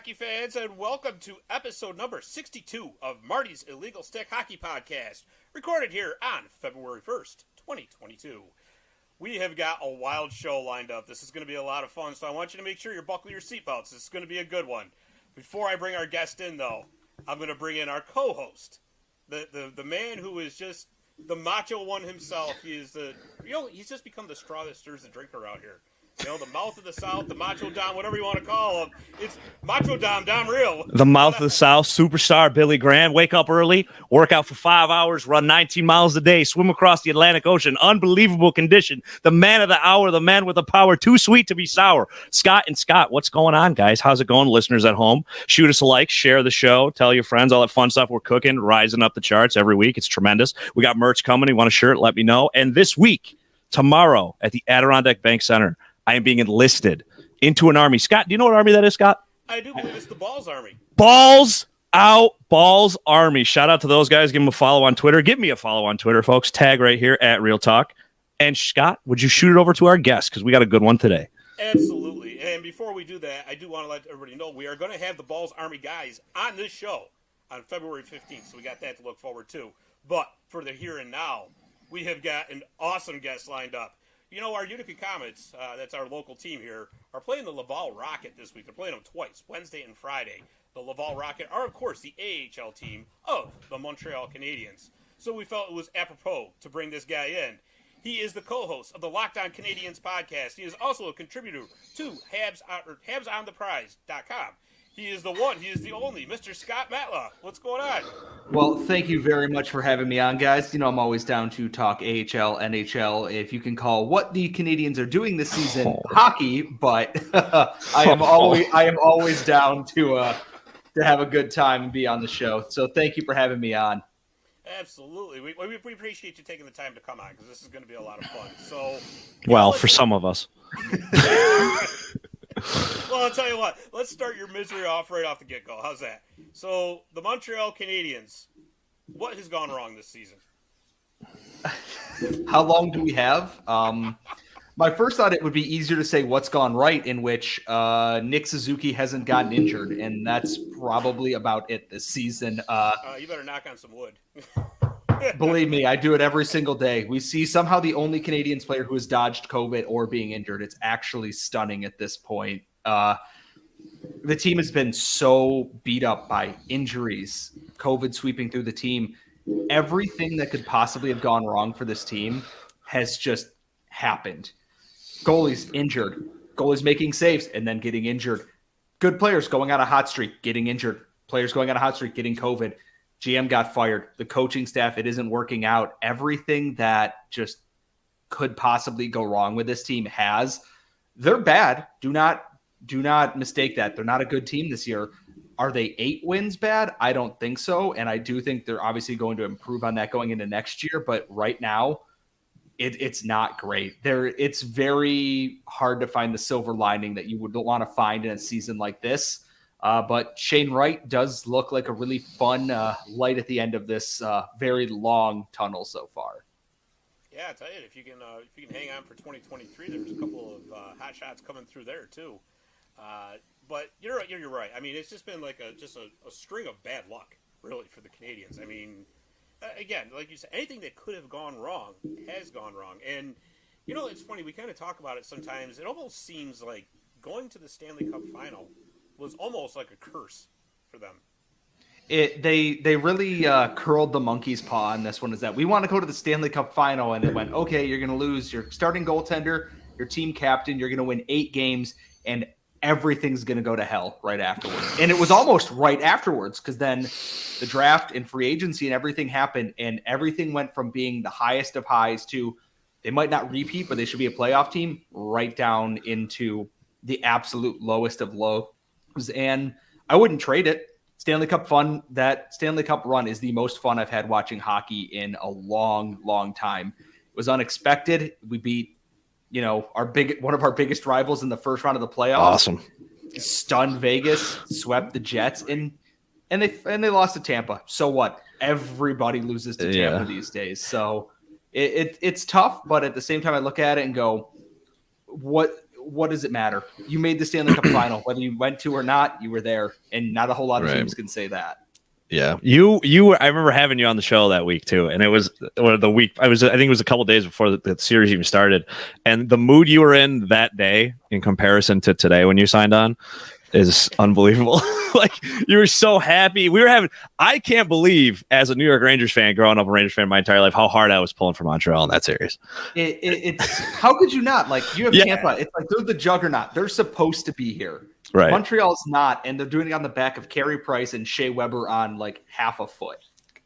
hockey fans, and welcome to episode number 62 of Marty's Illegal Stick Hockey Podcast, recorded here on February 1st, 2022. We have got a wild show lined up. This is going to be a lot of fun, so I want you to make sure you buckle your seatbelts. This is going to be a good one. Before I bring our guest in, though, I'm going to bring in our co-host, the man who is just the macho one himself. He's just become the straw that stirs the drink around here. You know, the mouth of the South, the Macho Dom, whatever you want to call him. It's Macho Dom Real. The mouth of the South, superstar Billy Graham. Wake up early, work out for 5 hours, run 19 miles a day, swim across the Atlantic Ocean. Unbelievable condition. The man of the hour, the man with the power, too sweet to be sour. Scott, what's going on, guys? How's it going, listeners at home? Shoot us a like, share the show, tell your friends, all that fun stuff we're cooking, rising up the charts every week. It's tremendous. We got merch coming. You want a shirt? Let me know. And this week, tomorrow, at the Adirondack Bank Center, I am being enlisted into an army. Scott, do you know what army that is, Scott? I do believe it's the Balls Army. Balls out, Balls Army. Shout out to those guys. Give them a follow on Twitter. Give me a follow on Twitter, folks. Tag right here at Real Talk. And Scott, would you shoot it over to our guest? Because we got a good one today. Absolutely. And before we do that, I do want to let everybody know we are going to have the Balls Army guys on this show on February 15th. So we got that to look forward to. But for the here and now, we have got an awesome guest lined up. You know, our Utica Comets, that's our local team here, are playing the Laval Rocket this week. They're playing them twice, Wednesday and Friday. The Laval Rocket are, of course, the AHL team of the Montreal Canadiens. So we felt it was apropos to bring this guy in. He is the co-host of the Locked On Canadiens podcast. He is also a contributor to HabsOnThePrize.com. He is the one, he is the only, Mr. Scott Matla. What's going on? Well, thank you very much for having me on, guys. You know, I'm always down to talk AHL, NHL, if you can call what the Canadiens are doing this season hockey, but I am always down to have a good time and be on the show. So thank you for having me on. Absolutely. We appreciate you taking the time to come on because this is going to be a lot of fun. So, for some of us. Well, I'll tell you what. Let's start your misery off right off the get-go. How's that? So, the Montreal Canadiens, what has gone wrong this season? How long do we have? My first thought, it would be easier to say what's gone right, in which Nick Suzuki hasn't gotten injured, and that's probably about it this season. You better knock on some wood. Believe me, I do it every single day. We see somehow the only Canadiens player who has dodged COVID or being injured. It's actually stunning at this point. The team has been so beat up by injuries, COVID sweeping through the team. Everything that could possibly have gone wrong for this team has just happened. Goalies injured, goalies making saves and then getting injured. Good players going on a hot streak, getting injured. Players going on a hot streak, getting COVID. GM got fired. The coaching staff, it isn't working out. Everything that just could possibly go wrong with this team has. They're bad. Do not mistake that. They're not a good team this year. Are they 8 wins bad? I don't think so. And I do think they're obviously going to improve on that going into next year. But right now, it's not great. It's very hard to find the silver lining that you would want to find in a season like this. But Shane Wright does look like a really fun light at the end of this very long tunnel so far. Yeah, I tell you, if you can hang on for 2023, there's a couple of hot shots coming through there too. But you're right. I mean, it's just been like a string of bad luck, really, for the Canadiens. I mean, again, like you said, anything that could have gone wrong has gone wrong. And you know, it's funny. We kind of talk about it sometimes. It almost seems like going to the Stanley Cup final was almost like a curse for them. They really curled the monkey's paw on this one. Is that we want to go to the Stanley Cup final, and it went, okay, you're going to lose your starting goaltender, your team captain, you're going to win 8 games, and everything's going to go to hell right afterwards. And it was almost right afterwards, because then the draft and free agency and everything happened, and everything went from being the highest of highs to they might not repeat, but they should be a playoff team, right down into the absolute lowest of lows. And I wouldn't trade it. Stanley Cup fun. That Stanley Cup run is the most fun I've had watching hockey in a long, long time. It was unexpected. We beat, one of our biggest rivals in the first round of the playoffs. Awesome. Stunned Vegas, swept the Jets, and they lost to Tampa. So what? Everybody loses to Tampa these days. So it's tough, but at the same time, I look at it and go, what does it matter? You made the Stanley Cup final. Whether you went to or not, you were there. And not a whole lot of teams can say that. Yeah, you were. I remember having you on the show that week too, and it was the week. I think it was a couple days before the series even started, and the mood you were in that day in comparison to today when you signed on is unbelievable. Like, you were so happy. I can't believe, as a New York Rangers fan, growing up a Rangers fan my entire life, how hard I was pulling for Montreal in that series. It's how could you not? Like, you have Tampa. It's like they're the juggernaut. They're supposed to be here. Right. Montreal's not, and they're doing it on the back of Carey Price and Shea Weber on like half a foot.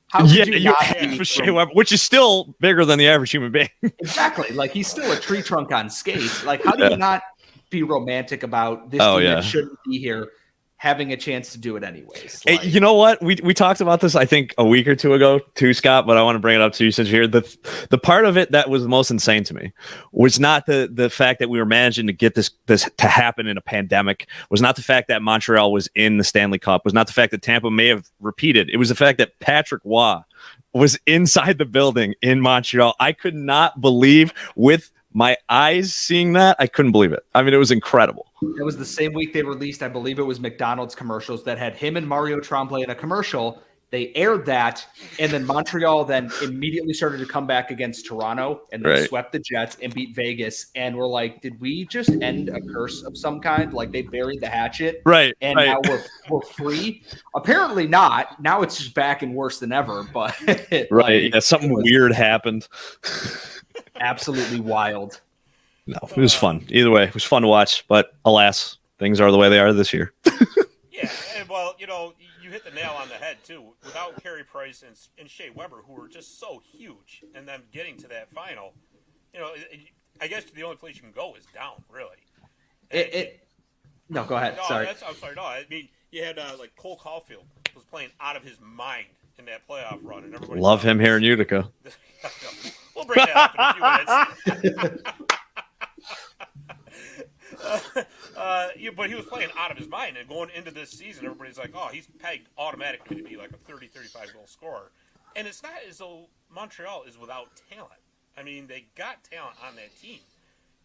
How could you not be Shea Weber, which is still bigger than the average human being. Exactly. Like, he's still a tree trunk on skates. Like, how do you not be romantic about this team that shouldn't be here having a chance to do it anyways? Like, hey, you know what? We talked about this, I think, a week or two ago too, Scott, but I want to bring it up to you since you're here. The part of it that was the most insane to me was not the fact that we were managing to get this to happen in a pandemic, was not the fact that Montreal was in the Stanley Cup, was not the fact that Tampa may have repeated. It was the fact that Patrick Waugh was inside the building in Montreal. I could not believe, with my eyes seeing that, I couldn't believe it. I mean, it was incredible. It was the same week they released, I believe it was McDonald's commercials that had him and Mario Tremblay in a commercial. They aired that, and then Montreal then immediately started to come back against Toronto, and then swept the Jets and beat Vegas. And we're like, did we just end a curse of some kind? Like, they buried the hatchet, and now we're free? Apparently not. Now it's just back and worse than ever. But something weird happened. Absolutely wild. No, it was fun. Either way, it was fun to watch. But alas, things are the way they are this year. Yeah, well, you hit the nail on the head too. Without Carey Price and Shea Weber, who were just so huge, and them getting to that final, I guess the only place you can go is down, really. No, go ahead. No, sorry. I'm sorry. No, I mean, you had like Cole Caulfield was playing out of his mind in that playoff run, and everybody love him here in Utica. We'll bring that up in a few minutes. But he was playing out of his mind, and going into this season, everybody's like, oh, he's pegged automatically to be like a 30, 35 goal scorer. And it's not as though Montreal is without talent. I mean, they got talent on that team.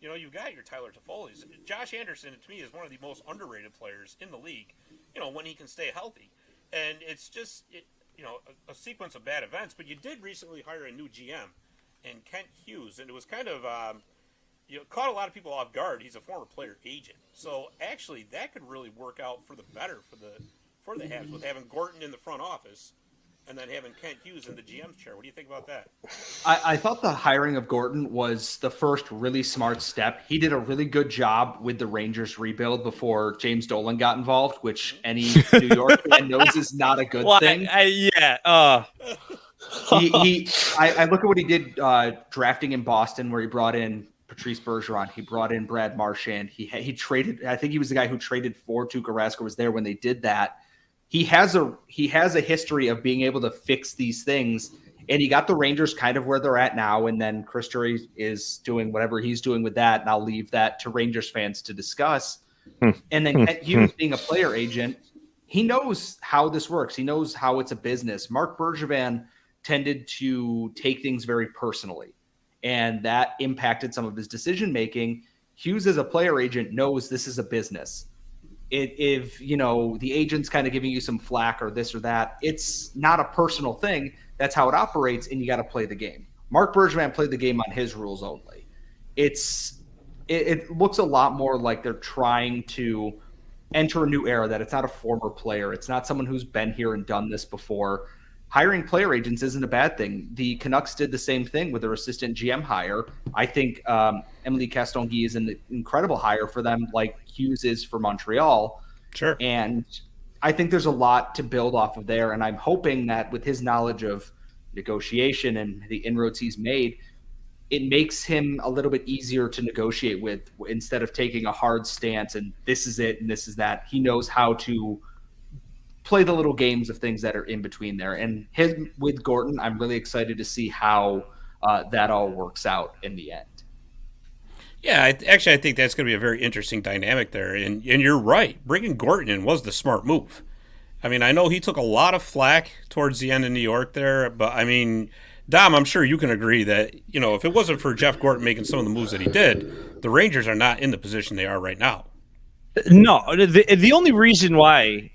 You've got your Tyler Toffoli's. Josh Anderson, to me, is one of the most underrated players in the league, when he can stay healthy. And it's just, a sequence of bad events. But you did recently hire a new GM, and Kent Hughes, and it was kind of caught a lot of people off guard. He's a former player agent, so actually that could really work out for the better for the Habs with having Gorton in the front office and then having Kent Hughes in the GM's chair. What do you think about that? I thought the hiring of Gorton was the first really smart step. He did a really good job with the Rangers rebuild before James Dolan got involved, which any New York fan knows is not a good thing. I look at what he did drafting in Boston, where he brought in Patrice Bergeron. He brought in Brad Marchand. He traded. I think he was the guy who traded for Tuukka Rask, was there when they did that. He has a history of being able to fix these things, and he got the Rangers kind of where they're at now. And then Chris Drury is doing whatever he's doing with that, and I'll leave that to Rangers fans to discuss. And then Kent Hughes, being a player agent, he knows how this works. He knows how it's a business. Marc Bergevin tended to take things very personally, and that impacted some of his decision making. Hughes, as a player agent, knows this is a business. If the agent's kind of giving you some flack or this or that, it's not a personal thing. That's how it operates, and you got to play the game. Marc Bergevin played the game on his rules only. It looks a lot more like they're trying to enter a new era, that it's not a former player. It's not someone who's been here and done this before. Hiring player agents isn't a bad thing. The Canucks did the same thing with their assistant GM hire. I think Emily Castonguay is an incredible hire for them, like Hughes is for Montreal. Sure. And I think there's a lot to build off of there. And I'm hoping that with his knowledge of negotiation and the inroads he's made, it makes him a little bit easier to negotiate with, instead of taking a hard stance and this is it and this is that. He knows how to play the little games of things that are in between there. And with Gorton, I'm really excited to see how that all works out in the end. Yeah, I think that's going to be a very interesting dynamic there. And you're right. Bringing Gorton in was the smart move. I mean, I know he took a lot of flack towards the end in New York there, but I mean, Dom, I'm sure you can agree that, if it wasn't for Jeff Gorton making some of the moves that he did, the Rangers are not in the position they are right now. No, the only reason why,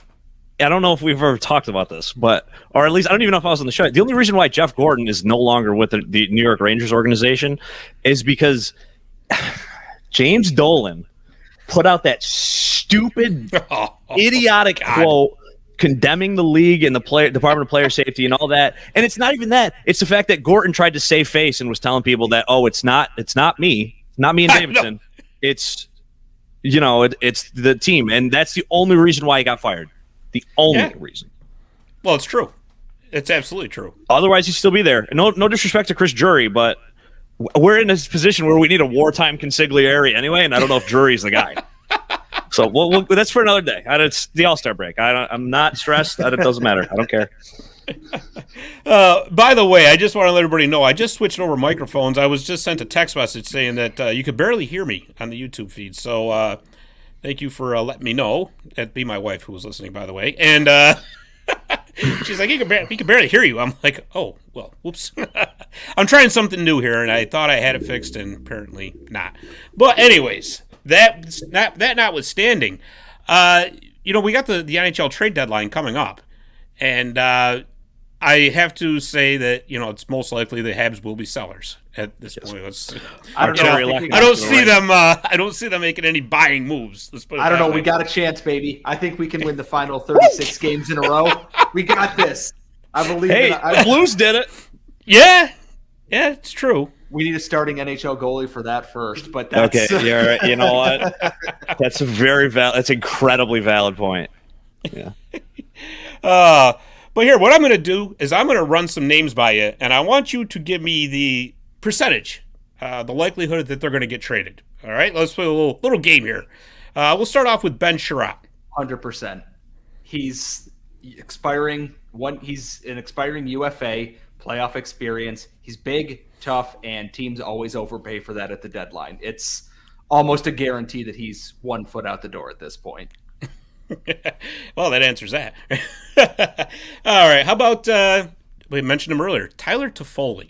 I don't know if we've ever talked about this, or at least I don't even know if I was on the show. The only reason why Jeff Gordon is no longer with the New York Rangers organization is because James Dolan put out that stupid, idiotic quote condemning the league and the Department of Player Safety and all that. And it's not even that. It's the fact that Gorton tried to save face and was telling people that, it's not me. It's not me and Davidson. It's, it's the team. And that's the only reason why he got fired. The only reason. Well, it's true. It's absolutely true. Otherwise, he'd still be there. No disrespect to Chris Drury, but we're in this position where we need a wartime consigliere anyway, and I don't know if Drury's the guy. So that's for another day. It's the All-Star break. I'm not stressed. It doesn't matter. I don't care. By the way, I just want to let everybody know, I just switched over microphones. I was just sent a text message saying that you could barely hear me on the YouTube feed. So thank you for letting me know. That'd be my wife who was listening, by the way. And she's like, he can barely hear you. I'm like, oh, well, whoops. I'm trying something new here, and I thought I had it fixed, and apparently not. But anyways, that notwithstanding, we got the NHL trade deadline coming up, and I have to say that it's most likely the Habs will be sellers at this point. I don't see them making any buying moves. I don't know. We got a chance, baby. I think we can win the final 36 games in a row. We got this. I believe. Hey, the Blues did it. Yeah, it's true. We need a starting NHL goalie for that first, but that's okay. Yeah, right. You know what? That's a very valid. That's an incredibly valid point. Yeah. But here, what I'm going to do is I'm going to run some names by you, and I want you to give me the percentage, the likelihood that they're going to get traded. All right, let's play a little game here. We'll start off with Ben Sherratt. 100%. He's expiring. He's an expiring UFA, playoff experience. He's big, tough, and teams always overpay for that at the deadline. It's almost a guarantee that he's 1 foot out the door at this point. Well, that answers that. All right. How about, we mentioned him earlier, Tyler Toffoli?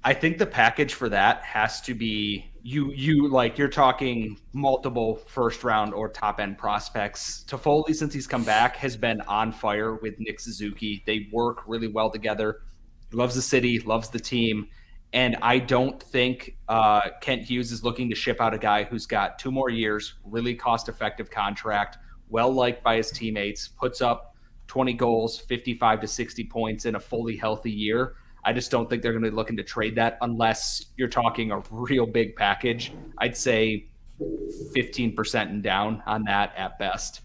I think the package for that has to be you're talking multiple first round or top end prospects. Toffoli, since he's come back, has been on fire with Nick Suzuki. They work really well together. He loves the city, loves the team. And I don't think Kent Hughes is looking to ship out a guy who's got 2 more years, really cost-effective contract, well-liked by his teammates, puts up 20 goals, 55 to 60 points in a fully healthy year. I just don't think they're going to be looking to trade that unless you're talking a real big package. I'd say 15% and down on that at best.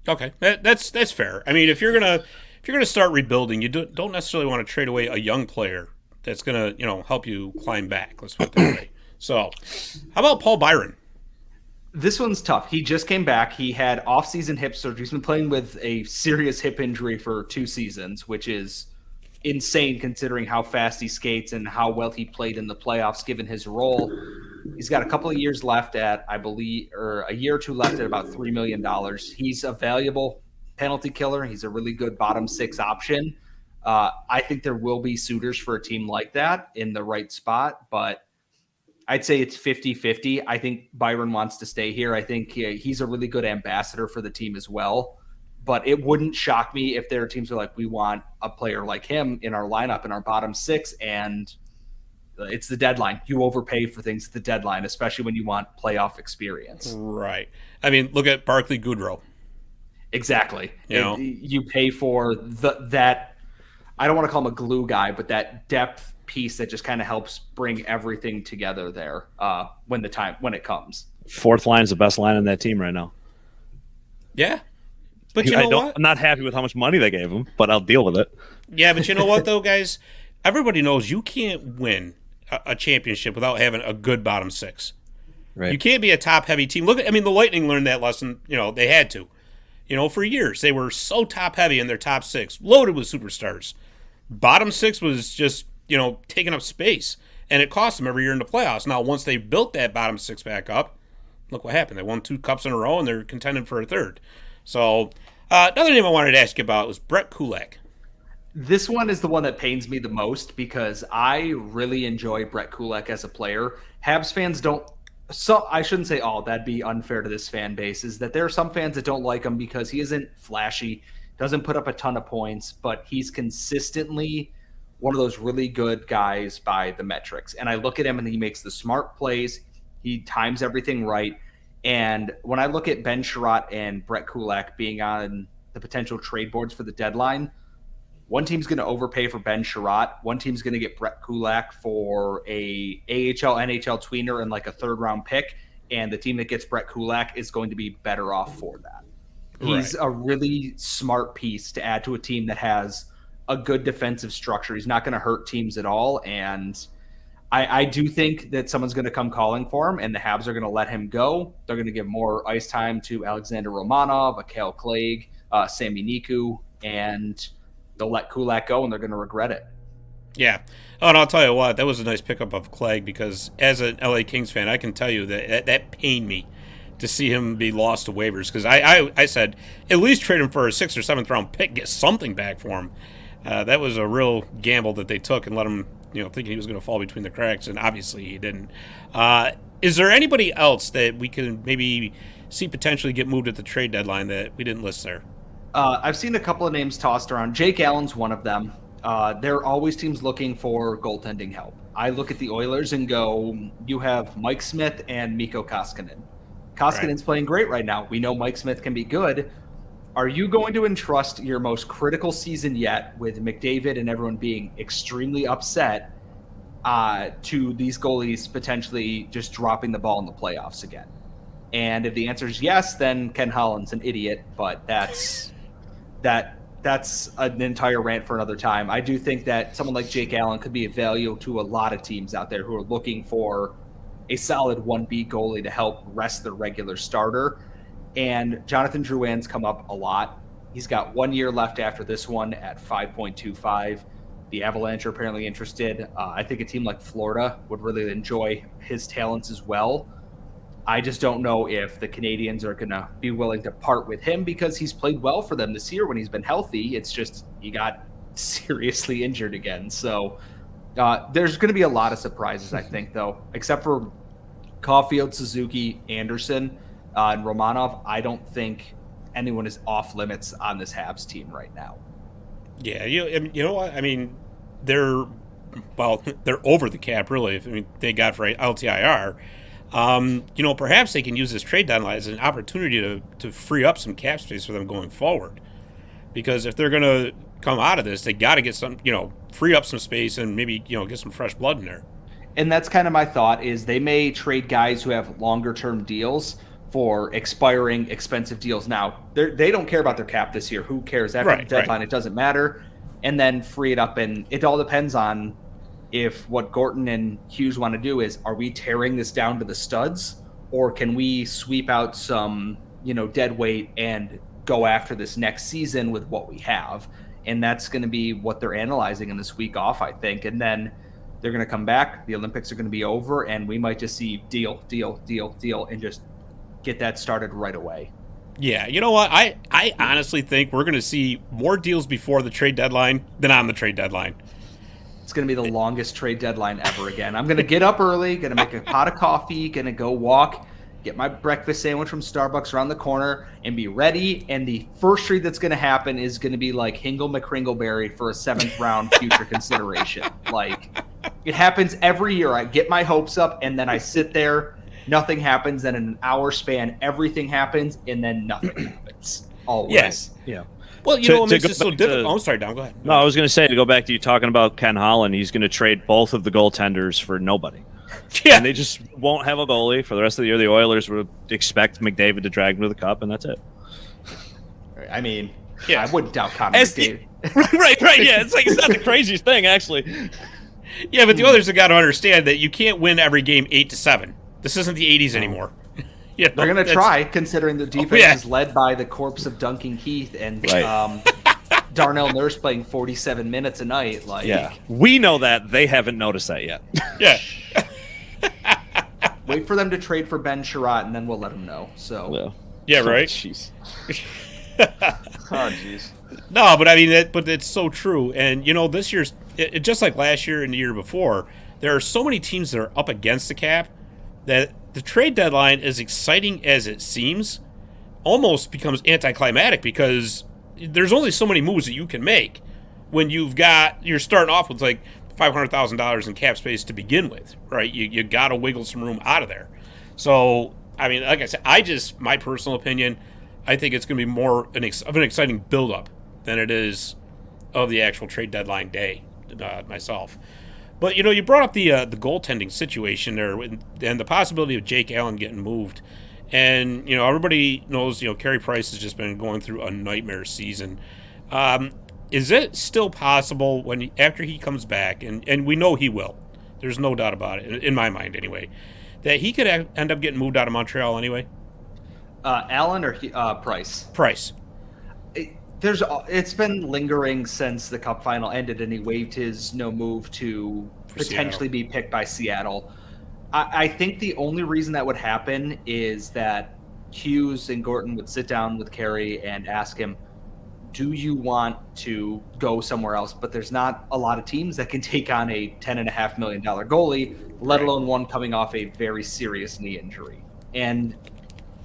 Okay, that's fair. I mean, if you're gonna start rebuilding, you don't necessarily want to trade away a young player that's going to, help you climb back. Let's put it that way. So, how about Paul Byron? This one's tough. He just came back. He had off-season hip surgery. He's been playing with a serious hip injury for 2 seasons, which is insane considering how fast he skates and how well he played in the playoffs given his role. He's got a couple of years left at, I believe, or a year or 2 left at about $3 million. He's a valuable penalty killer. He's a really good bottom 6 option. I think there will be suitors for a team like that in the right spot, but I'd say it's 50-50. I think Byron wants to stay here. I think he's a really good ambassador for the team as well, but it wouldn't shock me if there are teams who are like, we want a player like him in our lineup in our bottom 6, and it's the deadline. You overpay for things at the deadline, especially when you want playoff experience. Right. I mean, look at Barclay Goodrow. Exactly. You pay for that. I don't want to call him a glue guy, but that depth piece that just kind of helps bring everything together there when it comes. 4th line is the best line in that team right now. Yeah. But what? I'm not happy with how much money they gave him, but I'll deal with it. Yeah, but you know what, though, guys? Everybody knows you can't win a championship without having a good bottom 6. Right. You can't be a top-heavy team. The Lightning learned that lesson. They had to. For years, they were so top-heavy in their top 6, loaded with superstars. Bottom 6 was just, taking up space, and it cost them every year in the playoffs. Now, once they built that bottom 6 back up, look what happened. They won 2 cups in a row, and they're contending for a 3rd. So, another name I wanted to ask you about was Brett Kulak. This one is the one that pains me the most because I really enjoy Brett Kulak as a player. Habs fans don't So I shouldn't say all. That'd be unfair to this fan base. Is that there are some fans that don't like him because he isn't flashy, doesn't put up a ton of points, but he's consistently one of those really good guys by the metrics. And I look at him and he makes the smart plays. He times everything right. And when I look at Ben Sherratt and Brett Kulak being on the potential trade boards for the deadline, one team's going to overpay for Ben Sherratt. One team's going to get Brett Kulak for a AHL, NHL tweener and like a third-round pick. And the team that gets Brett Kulak is going to be better off for that. He's a really smart piece to add to a team that has a good defensive structure. He's not going to hurt teams at all. And I do think that someone's going to come calling for him, and the Habs are going to let him go. They're going to give more ice time to Alexander Romanov, Akale Clague, Sami Niku, and they'll let Kulak go, and they're going to regret it. Yeah. Oh, and I'll tell you what, that was a nice pickup of Clague, because as an LA Kings fan, I can tell you that pained me to see him be lost to waivers, because I said, at least trade him for a 6th or 7th round pick, get something back for him. That was a real gamble that they took and let him, thinking he was going to fall between the cracks, and obviously he didn't. Is there anybody else that we can maybe see potentially get moved at the trade deadline that we didn't list there? I've seen a couple of names tossed around. Jake Allen's one of them. There are always teams looking for goaltending help. I look at the Oilers and go, you have Mike Smith and Mikko Koskinen. Koskinen's playing great right now. We know Mike Smith can be good. Are you going to entrust your most critical season yet, with McDavid and everyone being extremely upset, to these goalies potentially just dropping the ball in the playoffs again? And if the answer is yes, then Ken Holland's an idiot, but that's an entire rant for another time. I do think that someone like Jake Allen could be of value to a lot of teams out there who are looking for a solid 1B goalie to help rest their regular starter. And Jonathan Drouin's come up a lot. He's got 1 year left after this one at 5.25. The Avalanche are apparently interested. I think a team like Florida would really enjoy his talents as well. I just don't know if the Canadiens are going to be willing to part with him, because he's played well for them this year when he's been healthy. It's just he got seriously injured again. So there's going to be a lot of surprises, I think, though, except for Caulfield, Suzuki, Anderson, and Romanov. I don't think anyone is off limits on this Habs team right now. Yeah, you know what? I mean, they're over the cap, really. They got for LTIR. Perhaps they can use this trade deadline as an opportunity to free up some cap space for them going forward. Because if they're going to come out of this, they got to get some, free up some space and maybe, get some fresh blood in there. And that's kind of my thought, is they may trade guys who have longer-term deals for expiring expensive deals now. They don't care about their cap this year. Who cares? After the deadline, it doesn't matter. And then free it up. And it all depends on if what Gorton and Hughes want to do is, are we tearing this down to the studs, or can we sweep out some, dead weight and go after this next season with what we have? And that's going to be what they're analyzing in this week off, I think. And then they're going to come back. The Olympics are going to be over, and we might just see deal, and just get that started right away. Yeah, you know what? I honestly think we're going to see more deals before the trade deadline than on the trade deadline. It's going to be the longest trade deadline ever again. I'm going to get up early, going to make a pot of coffee, going to go walk, get my breakfast sandwich from Starbucks around the corner, and be ready. And the first trade that's going to happen is going to be like Hingle McCringleberry for a 7th round future consideration. Like, it happens every year. I get my hopes up, and then I sit there, nothing happens. Then in an hour span, everything happens, and then nothing happens. Always. Yes. Yeah. Well, what makes this so difficult? I'm sorry, Don, go ahead. No, I was going to say, to go back to you talking about Ken Holland, he's going to trade both of the goaltenders for nobody. Yeah. And they just won't have a goalie for the rest of the year. The Oilers would expect McDavid to drag them to the cup, and that's it. I mean, I wouldn't doubt Connor McDavid. Right, yeah. It's not the craziest thing, actually. Yeah, but the Oilers have got to understand that you can't win every game 8-7. This isn't the 80s anymore. They're going to try, considering the defense is led by the corpse of Duncan Keith and Darnell Nurse playing 47 minutes a night. We know that. They haven't noticed that yet. Yeah. Wait for them to trade for Ben Sherratt, and then we'll let them know. So. Yeah, right? Jeez. Jeez. No, but I mean, but it's so true. And, this year's, just like last year and the year before, there are so many teams that are up against the cap that the trade deadline, as exciting as it seems, almost becomes anticlimactic because there's only so many moves that you can make when you're starting off with like $500,000 in cap space to begin with, right? You got to wiggle some room out of there. So, I mean, like I said, my personal opinion, I think it's going to be more of an exciting build-up than it is of the actual trade deadline day myself. But, you brought up the goaltending situation there and the possibility of Jake Allen getting moved. And, everybody knows, Carey Price has just been going through a nightmare season. Is it still possible after he comes back, and we know he will, there's no doubt about it, in my mind anyway, that he could end up getting moved out of Montreal anyway? Allen or Price? Price. It's been lingering since the Cup final ended, and he waived his no move to potentially be picked by Seattle. I think the only reason that would happen is that Hughes and Gorton would sit down with Carey and ask him, do you want to go somewhere else? But there's not a lot of teams that can take on a $10.5 million goalie, let alone one coming off a very serious knee injury. And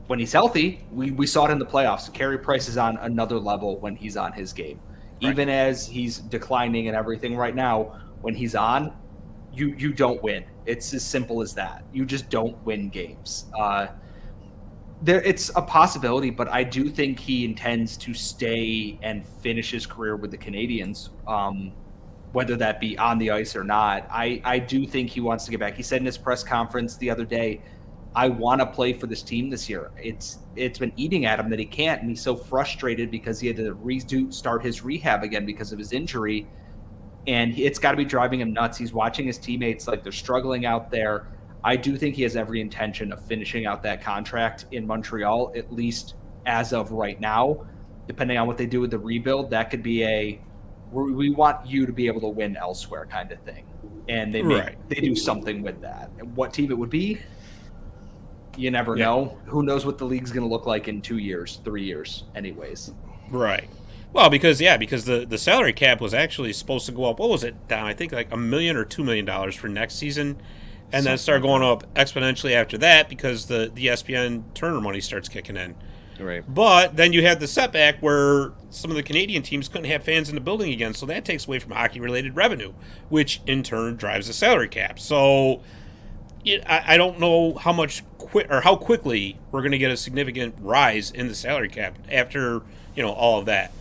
when he's healthy, we saw it in the playoffs. Carey Price is on another level when he's on his game. Right. Even as he's declining and everything right now, when he's on, you don't win. It's as simple as that. You just don't win games. It's a possibility, but I do think he intends to stay and finish his career with the Canadiens, whether that be on the ice or not. I do think he wants to get back. He said in his press conference the other day, I want to play for this team this year. It's been eating at him that he can't, and he's so frustrated because he had to start his rehab again because of his injury, and it's got to be driving him nuts. He's watching his teammates like they're struggling out there. I do think he has every intention of finishing out that contract in Montreal, at least as of right now. Depending on what they do with the rebuild, that could be we want you to be able to win elsewhere kind of thing. And they do something with that. And what team it would be, you never know. Who knows what the league's going to look like in 2 years, 3 years anyways. Right. Well, because the salary cap was actually supposed to go up. What was it, down? I think like $1 million or $2 million for next season. And then start going up exponentially after that because the ESPN Turner money starts kicking in. Right. But then you had the setback where some of the Canadian teams couldn't have fans in the building again, so that takes away from hockey-related revenue, which in turn drives the salary cap. So I don't know how quickly we're going to get a significant rise in the salary cap after all of that.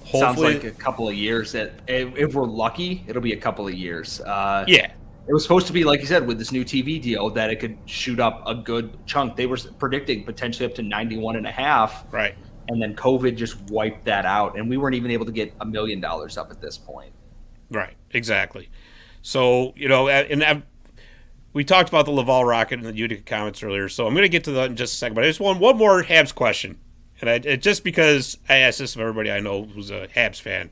Hopefully, sounds like a couple of years. If we're lucky, it'll be a couple of years. Yeah. It was supposed to be, like you said, with this new TV deal, that it could shoot up a good chunk. They were predicting potentially up to 91.5. Right. And then COVID just wiped that out. And we weren't even able to get $1 million up at this point. Right. Exactly. So, we talked about the Laval Rocket and the Utica Comets earlier, so I'm going to get to that in just a second. But I just want one more Habs question. And just because I asked this of everybody I know who's a Habs fan.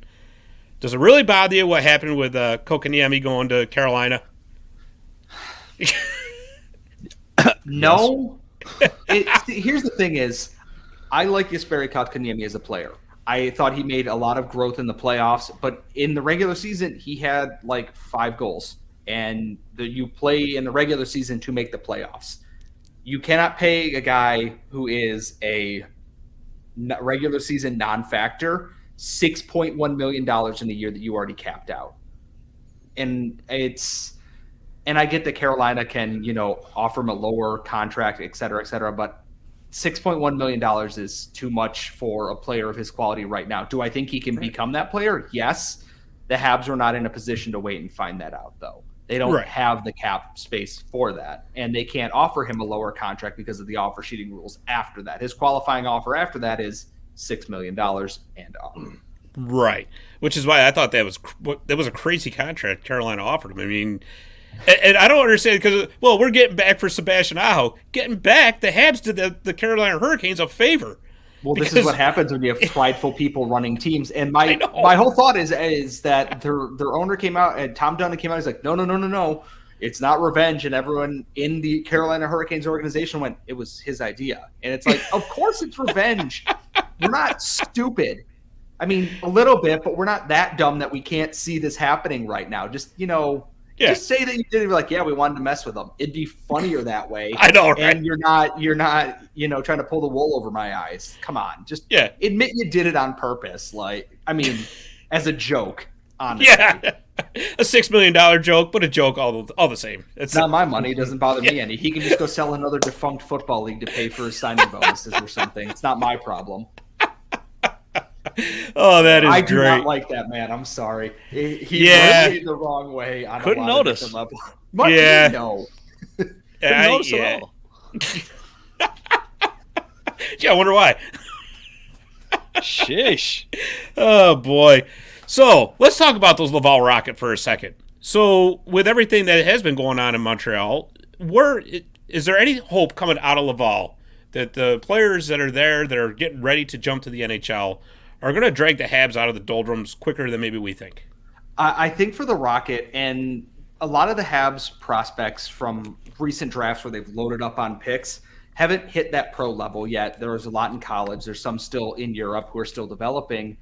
Does it really bother you what happened with Kotkaniemi going to Carolina? No. Here's the thing is, I like Jesperi Kotkaniemi as a player. I thought he made a lot of growth in the playoffs, but in the regular season, he had like 5 goals. And you play in the regular season to make the playoffs. You cannot pay a guy who is a regular season non-factor $6.1 million in a year that you already capped out. And I get that Carolina can, offer him a lower contract, et cetera, but $6.1 million is too much for a player of his quality right now. Do I think he can become that player? Yes. The Habs are not in a position to wait and find that out, though. They don't have the cap space for that, and they can't offer him a lower contract because of the offer sheeting rules after that. His qualifying offer after that is $6 million and up. Right, which is why I thought that was a crazy contract Carolina offered him. I mean, and I don't understand because, we're getting back for Sebastian Aho. Getting back, the Habs did the Carolina Hurricanes a favor. Well, this is what happens when you have prideful people running teams. And my whole thought is that their owner came out and Tom Dunn came out. He's like, no. It's not revenge. And everyone in the Carolina Hurricanes organization went, it was his idea. And it's like, of course it's revenge. We're not stupid. I mean, a little bit, but we're not that dumb that we can't see this happening right now. Just, Yeah. Just say that you did it. Be like, yeah, we wanted to mess with them. It'd be funnier that way. I know, right? And you're not, trying to pull the wool over my eyes. Come on, just admit you did it on purpose. Like, I mean, as a joke, honestly. Yeah, a $6 million joke, but a joke all the same. It's not my money. It doesn't bother me any. He can just go sell another defunct football league to pay for his signing bonuses or something. It's not my problem. Oh, that is great. I do not like that man. I'm sorry. He rubbed me the wrong way on Couldn't a lot notice. of different levels. What did he know? Couldn't notice at all. Gee, I wonder why. Sheesh. Oh, boy. So, let's talk about those Laval Rocket for a second. So, with everything that has been going on in Montreal, is there any hope coming out of Laval that the players that are there that are getting ready to jump to the NHL are going to drag the Habs out of the doldrums quicker than maybe we think? I think for the Rocket and a lot of the Habs prospects from recent drafts where they've loaded up on picks haven't hit that pro level yet. There's a lot in college. There's some still in Europe who are still developing.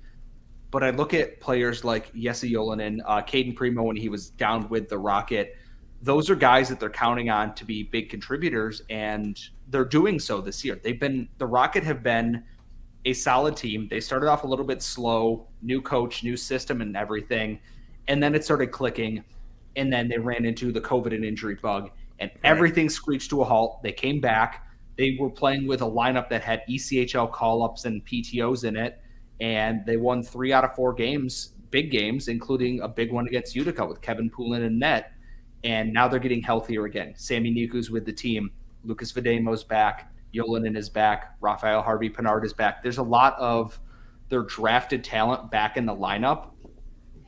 But I look at players like Jesse Jolonen, Caden Primo when he was down with the Rocket. Those are guys that they're counting on to be big contributors, and they're doing so this year. The Rocket have been a solid team. They started off a little bit slow, new coach, new system and everything, and then it started clicking, and then they ran into the COVID and injury bug, and everything screeched to a halt. They came back. They were playing with a lineup that had ECHL call-ups and PTOs in it, and they won 3 out of 4 games, big games, including a big one against Utica with Kevin Poulin in net, and now they're getting healthier again. Sammy Niku's with the team. Lucas Vademo's back. Jolonen is back. Raphael Harvey-Pinard is back. There's a lot of their drafted talent back in the lineup,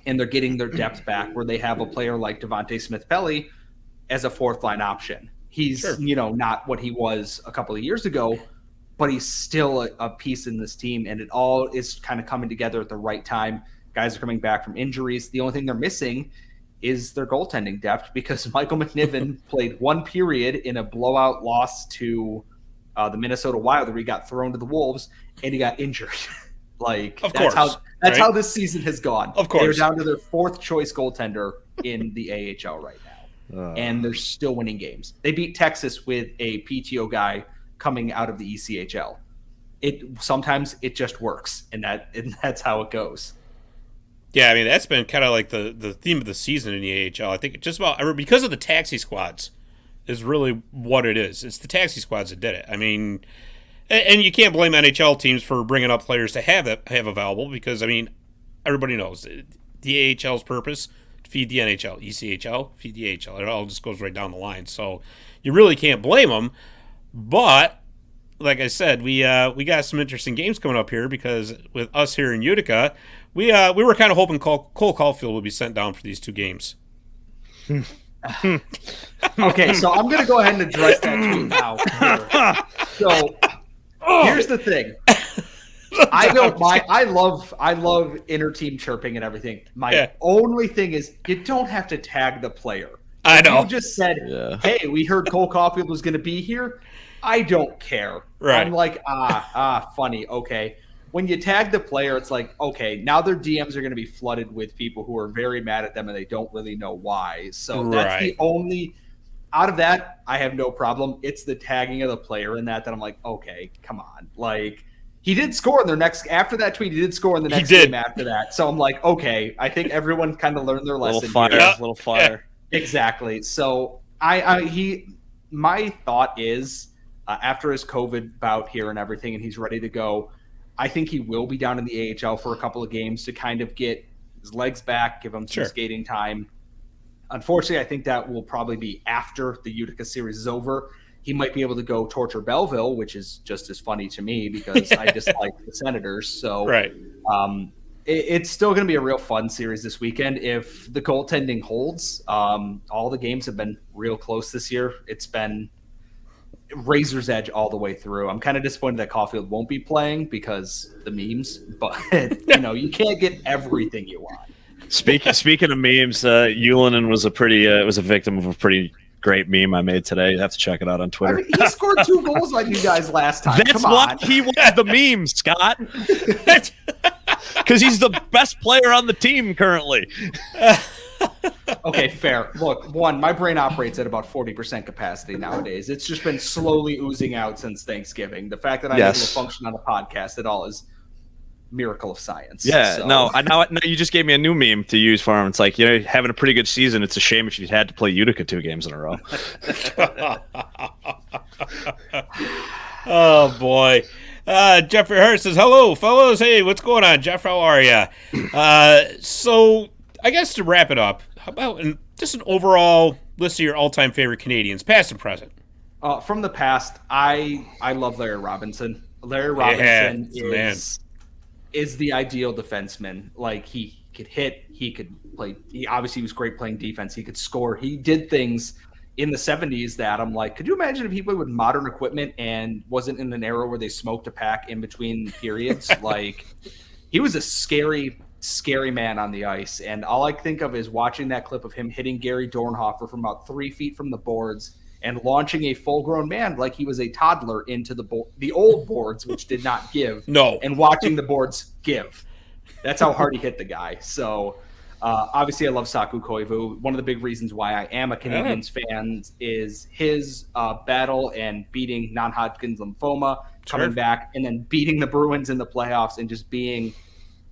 and they're getting their depth back where they have a player like Devontae Smith-Pelly as a fourth-line option. He's, not what he was a couple of years ago, but he's still a piece in this team, and it all is kind of coming together at the right time. Guys are coming back from injuries. The only thing they're missing is their goaltending depth because Michael McNiven played 1 period in a blowout loss to the Minnesota Wild where he got thrown to the Wolves and he got injured. That's how this season has gone. Of course. They're down to their 4th choice goaltender in the AHL right now. And they're still winning games. They beat Texas with a PTO guy coming out of the ECHL. Sometimes it just works, and that's how it goes. Yeah, I mean, that's been kind of like the theme of the season in the AHL. I think just about because of the taxi squads is really what it is. It's the taxi squads that did it. I mean, and you can't blame NHL teams for bringing up players to have available because, I mean, everybody knows the AHL's purpose, feed the NHL, ECHL, feed the AHL. It all just goes right down the line. So you really can't blame them. But like I said, we got some interesting games coming up here because with us here in Utica, we were kind of hoping Cole Caulfield would be sent down for these 2 games. Okay, so I'm going to go ahead and address that tweet now. So here's the thing. I love inter-team chirping and everything. My only thing is you don't have to tag the player. I know. You just said, hey, we heard Cole Caulfield was going to be here. I don't care. Right. I'm like, funny. Okay. When you tag the player, it's like, okay, now their DMs are going to be flooded with people who are very mad at them and they don't really know why. So that's the only – out of that, I have no problem. It's the tagging of the player in that I'm like, okay, come on. Like, he did score in their next – after that tweet, he did score in the next game after that. So I'm like, okay, I think everyone kind of learned their lesson. Little fire. Yeah. Exactly. So my thought is after his COVID bout here and everything and he's ready to go, I think he will be down in the AHL for a couple of games to kind of get his legs back, give him some skating time. Unfortunately, I think that will probably be after the Utica series is over. He might be able to go torture Belleville, which is just as funny to me because I dislike the Senators. So it's still going to be a real fun series this weekend. If the goaltending holds, all the games have been real close this year. It's been razor's edge all the way through. I'm kind of disappointed that Caulfield won't be playing because the memes, but you can't get everything you want. Speaking of memes, Jolonen was a victim of a pretty great meme I made today. You have to check it out on Twitter. I mean, he scored 2 goals on you guys last time. That's what he was the meme, Scott. Because he's the best player on the team currently. Okay, fair. Look, my brain operates at about 40% capacity nowadays. It's just been slowly oozing out since Thanksgiving. The fact that I'm able to function on a podcast at all is miracle of science. Yeah, so. no, you just gave me a new meme to use for him. It's like, having a pretty good season. It's a shame if you had to play Utica 2 games in a row. Oh, boy. Jeffrey Hurst says, hello, fellows. Hey, what's going on, Jeff? How are you? So I guess to wrap it up, how about just an overall list of your all-time favorite Canadians, past and present? From the past, I love Larry Robinson. Larry Robinson is the ideal defenseman. Like, he could hit, he could play. He obviously was great playing defense. He could score. He did things in the 70s that I'm like, could you imagine if he played with modern equipment and wasn't in an era where they smoked a pack in between periods? Like, he was a scary man on the ice. And all I think of is watching that clip of him hitting Gary Dornhofer from about 3 feet from the boards and launching a full-grown man like he was a toddler into the old boards, which did not give. No. And watching the boards give. That's how hard he hit the guy. So, obviously, I love Saku Koivu. One of the big reasons why I am a Canadiens fan is his battle and beating non-Hodgkin's lymphoma, coming back, and then beating the Bruins in the playoffs and just being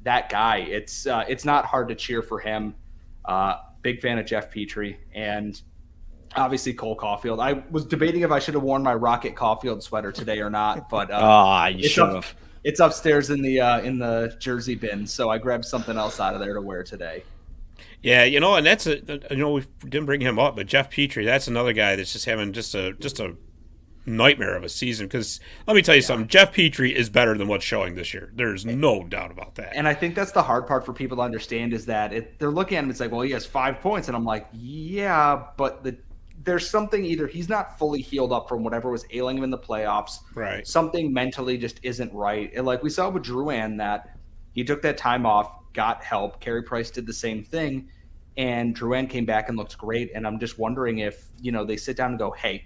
that guy. It's not hard to cheer for him. Big fan of Jeff Petrie and obviously Cole Caulfield. I was debating if I should have worn my Rocket Caulfield sweater today or not, but you should have. It's upstairs in the jersey bin, so I grabbed something else out of there to wear today. Yeah, and that's we didn't bring him up, but Jeff Petrie, that's another guy that's just having just a nightmare of a season. Because let me tell you something, Jeff Petrie is better than what's showing this year. There's no doubt about that. And I think that's the hard part for people to understand is that they're looking at him. It's like, well, he has 5 points, and I'm like, yeah, but there's something, either he's not fully healed up from whatever was ailing him in the playoffs. Right. Something mentally just isn't right. And like we saw with Drouin, that he took that time off, got help. Carey Price did the same thing, and Drouin came back and looked great. And I'm just wondering if, they sit down and go, hey,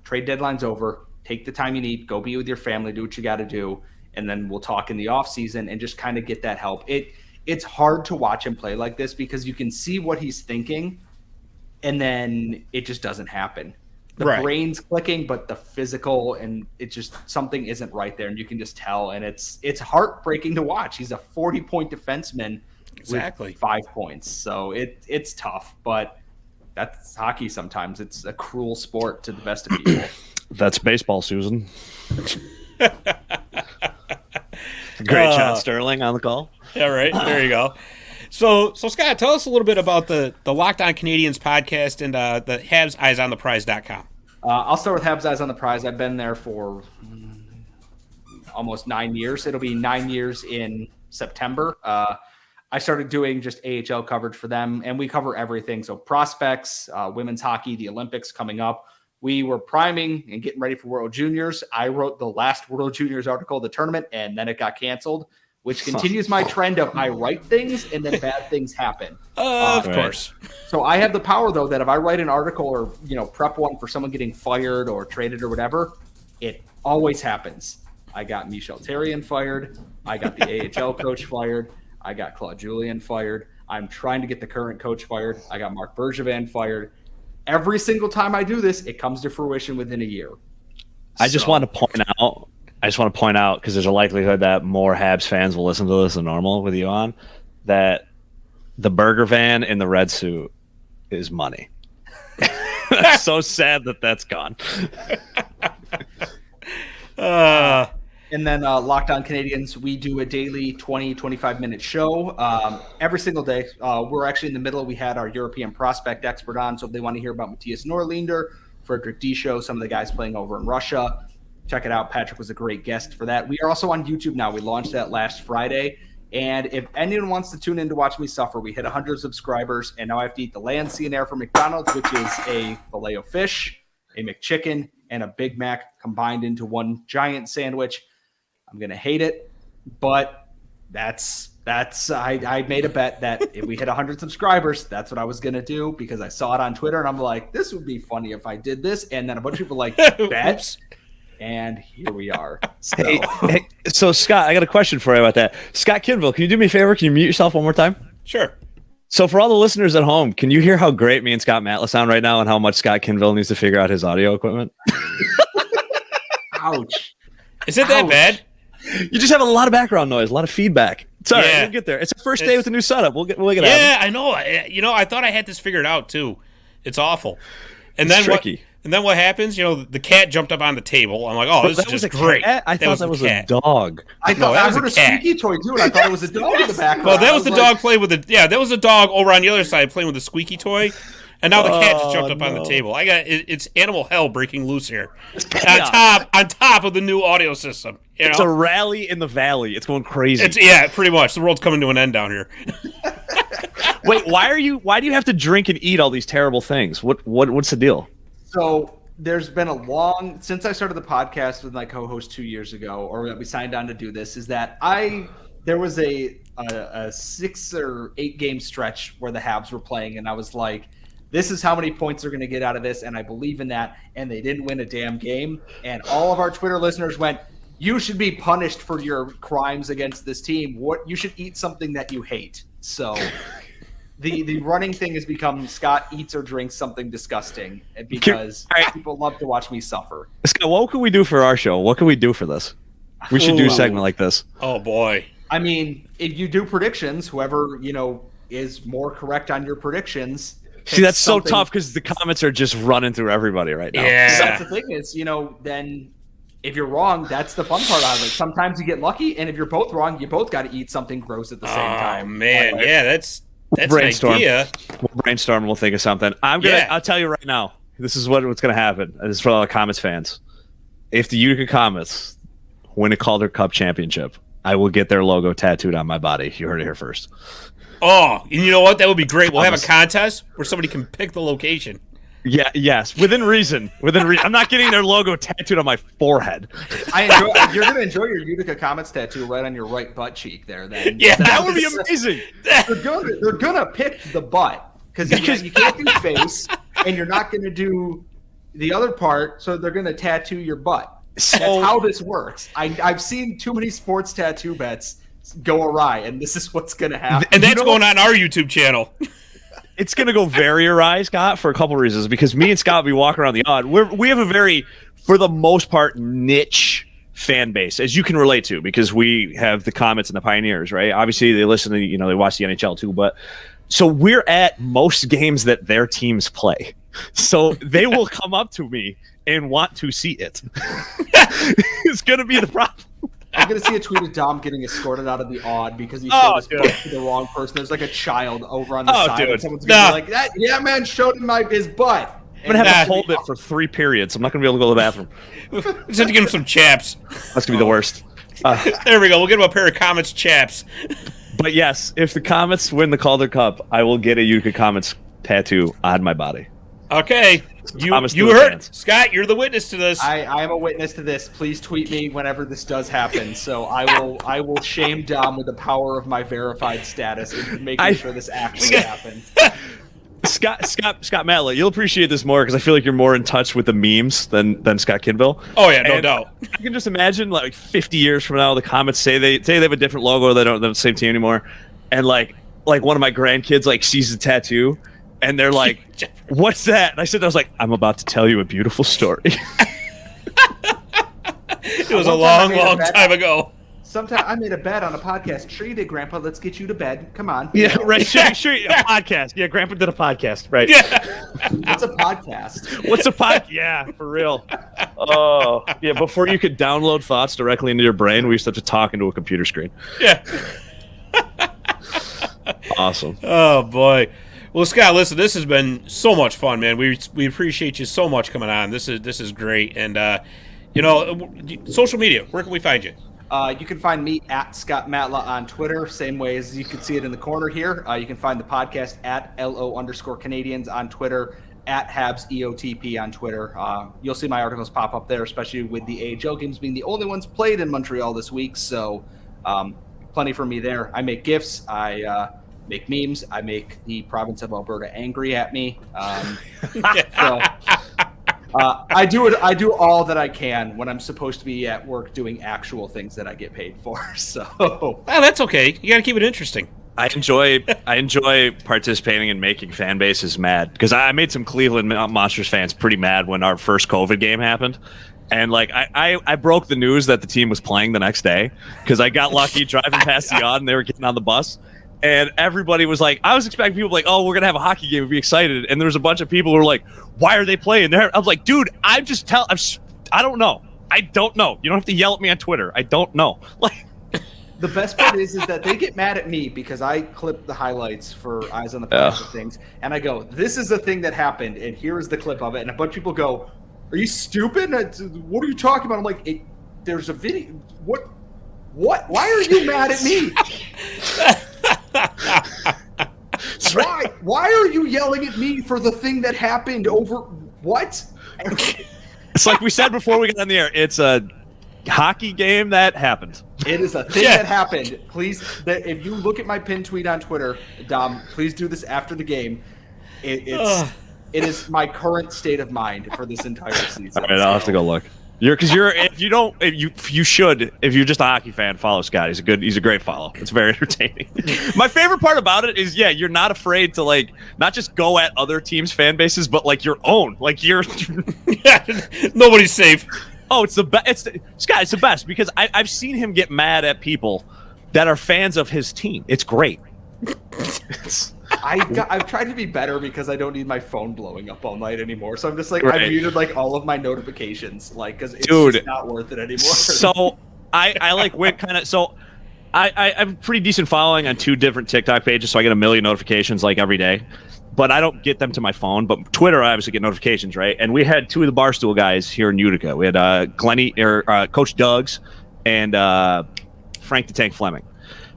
trade deadline's over. Take the time you need. Go be with your family. Do what you got to do. And then we'll talk in the offseason and just kind of get that help. It's hard to watch him play like this because you can see what he's thinking, and then it just doesn't happen. The brain's clicking, but the physical, and it just, something isn't right there, and you can just tell. And it's heartbreaking to watch. He's a 40-point defenseman with 5 points. So it's tough, but that's hockey sometimes. It's a cruel sport to the best of people. That's baseball, Susan. Great John Sterling on the call. Yeah, right. There you go. So Scott, tell us a little bit about the Locked On Canadiens podcast and the Habs Eyes on the Prize.com. I'll start with Habs Eyes on the Prize. I've been there for almost 9 years. It'll be 9 years in September. I started doing just AHL coverage for them, and we cover everything. So prospects, women's hockey, the Olympics coming up. We were priming and getting ready for World Juniors. I wrote the last World Juniors article of the tournament, and then it got canceled, which continues my trend of I write things and then bad things happen. Of course. So I have the power, though, that if I write an article or prep one for someone getting fired or traded or whatever, it always happens. I got Michel Therrien fired. I got the AHL coach fired. I got Claude Julien fired. I'm trying to get the current coach fired. I got Marc Bergevin fired. Every single time I do this, it comes to fruition within a year. I just want to point out, because there's a likelihood that more Habs fans will listen to this than normal with you on, that the burger van in the red suit is money. That's so sad that that's gone. And then Locked On Canadiens, we do a daily 20-25-minute show every single day. We're actually in the middle. We had our European prospect expert on, so if they want to hear about Matthias Norlinder, Frederick Disho, some of the guys playing over in Russia, check it out. Patrick was a great guest for that. We are also on YouTube now. We launched that last Friday. And if anyone wants to tune in to watch me suffer, we hit 100 subscribers, and now I have to eat the Lancianair from McDonald's, which is a filet of fish, a McChicken, and a Big Mac combined into one giant sandwich. I'm going to hate it, but I made a bet that if we hit 100 subscribers, that's what I was going to do, because I saw it on Twitter, and I'm like, this would be funny if I did this. And then a bunch of people like, bets. And here we are. So. So, Scott, I got a question for you about that. Scott Kinville, can you do me a favor? Can you mute yourself one more time? Sure. So for all the listeners at home, can you hear how great me and Scott Matla sound right now and how much Scott Kinville needs to figure out his audio equipment? Ouch. Is it that bad? You just have a lot of background noise, a lot of feedback. It's all right. Yeah. We'll get there. It's the first day with the new setup. We'll get it Yeah, I know. I thought I had this figured out too. It's awful. And It's then tricky. what happens? The cat jumped up on the table. I'm like, oh, this is just great. Cat? I thought that was a dog. I No, thought that I was heard a a cat. squeaky toy too, and I thought it was a dog in the background. Well, that was the I dog playing with that was a dog over on the other side playing with the squeaky toy. And now the cat just jumped up on the table. It's animal hell breaking loose here. On top of the new audio system. It's a rally in the valley. It's going crazy. Pretty much. The world's coming to an end down here. Wait, why do you have to drink and eat all these terrible things? What's the deal? So there's been since I started the podcast with my co-host 2 years ago, or we signed on to do this, is that there was a 6 or 8 game stretch where the Habs were playing, and I was like, this is how many points they're going to get out of this, and I believe in that, and they didn't win a damn game. And all of our Twitter listeners went, you should be punished for your crimes against this team. You should eat something that you hate. So the running thing has become Scott eats or drinks something disgusting because people love to watch me suffer. Scott, what can we do for our show? What can we do for this? We should do a segment like this. Oh, boy. I mean, if you do predictions, whoever, is more correct on your predictions. See, that's so tough because the comments are just running through everybody right now. Yeah. So that's the thing is, then if you're wrong, that's the fun part of it. Sometimes you get lucky, and if you're both wrong, you both got to eat something gross at the same time. Oh, man. Yeah, that's brainstorm. an idea. We'll brainstorm and we'll think of something. I'll tell you right now, this is what's going to happen. And this is for all the Comets fans. If the Utica Comets win a Calder Cup championship, I will get their logo tattooed on my body. You heard it here first. Oh, and you know what? That would be great. We'll have a contest where somebody can pick the location. Yeah, yes, within reason. I'm not getting their logo tattooed on my forehead. You're going to enjoy your Utica Comets tattoo right on your right butt cheek there. Then, yeah, that would be amazing. They're gonna pick the butt because you can't do face, and you're not going to do the other part. So they're going to tattoo your butt. That's how this works. I've seen too many sports tattoo bets go awry, and this is what's going to happen. And that's going on our YouTube channel. It's going to go very awry, Scott, for a couple reasons. Because me and Scott will be walking around the odd. We have a very, for the most part, niche fan base, as you can relate to, because we have the Comets and the Pioneers, right? Obviously, they listen to, they watch the NHL too. But so we're at most games that their teams play. So they will come up to me and want to see it. It's going to be the problem. I'm going to see a tweet of Dom getting escorted out of the odd because he showed his butt to the wrong person. There's like a child over on the side. Dude. And someone's going to be like, yeah, man, showed him his butt. I'm going to have to hold it for 3 periods. I'm not going to be able to go to the bathroom. Just have to give him some chaps. That's going to be the worst. There we go. We'll get him a pair of Comets chaps. But yes, if the Comets win the Calder Cup, I will get a Utica Comets tattoo on my body. Okay. You heard, fans. Scott, you're the witness to this. I am a witness to this. Please tweet me whenever this does happen. So I will shame Dom with the power of my verified status in making sure this actually happens. Scott Matla, you'll appreciate this more because I feel like you're more in touch with the memes than Scott Kinville. Oh yeah, no doubt. I can just imagine like 50 years from now, the Comets say they have a different logo. They're the same team anymore, and like one of my grandkids like sees the tattoo. And they're like, what's that? And I was like, I'm about to tell you a beautiful story. It was a long time ago. Sometime I made a bet on a podcast. Sure you did, Grandpa. Let's get you to bed. Come on. Yeah, right. Sure. A podcast. Yeah, Grandpa did a podcast. Right. Yeah. What's a podcast? What's a podcast? Yeah, for real. Oh, yeah. Before you could download thoughts directly into your brain, we used to have to talk into a computer screen. Yeah. Awesome. Oh, boy. Well, Scott, listen, this has been so much fun, man. We appreciate you so much coming on. This is great. And, social media, where can we find you? You can find me at Scott Matla on Twitter, same way as you can see it in the corner here. You can find the podcast at LO_Canadiens on Twitter, at Habs EOTP on Twitter. You'll see my articles pop up there, especially with the AHL games being the only ones played in Montreal this week. So plenty for me there. I make GIFs. I make memes. I make the province of Alberta angry at me. I do all that I can when I'm supposed to be at work doing actual things that I get paid for. So well, that's okay. You got to keep it interesting. I enjoy participating in making fan bases mad because I made some Cleveland Monsters fans pretty mad when our first COVID game happened. And like I broke the news that the team was playing the next day because I got lucky driving past the odd and they were getting on the bus. And everybody was like, I was expecting people like, oh, we're going to have a hockey game. We'd be excited. And there was a bunch of people who were like, why are they playing there? I was like, dude, I don't know. I don't know. You don't have to yell at me on Twitter. I don't know. Like, the best part is that they get mad at me because I clip the highlights for Eyes on the Prize of things. And I go, this is the thing that happened. And here is the clip of it. And a bunch of people go, are you stupid? What are you talking about? I'm like, there's a video. What? Why are you mad at me? Why are you yelling at me for the thing that happened over what? It's like we said before we got on the air. It's a hockey game that happened. It is a thing that happened. Please, if you look at my pinned tweet on Twitter, Dom, please do this after the game. It is my current state of mind for this entire season. All right, I'll have to go look. If you're just a hockey fan, follow Scott. He's a great follow. It's very entertaining. My favorite part about it is, you're not afraid to like not just go at other teams' fan bases, but like your own. Like nobody's safe. Oh, it's the best. Scott, it's the best because I've seen him get mad at people that are fans of his team. It's great. I've tried to be better because I don't need my phone blowing up all night anymore. So I'm just like, right. I muted like all of my notifications, like, because it's just not worth it anymore. So I like went kind of so. I have a pretty decent following on 2 different TikTok pages, so I get a million notifications like every day. But I don't get them to my phone. But Twitter, I obviously get notifications, right? And we had 2 of the Barstool guys here in Utica. We had Coach Doug's and Frank the Tank Fleming.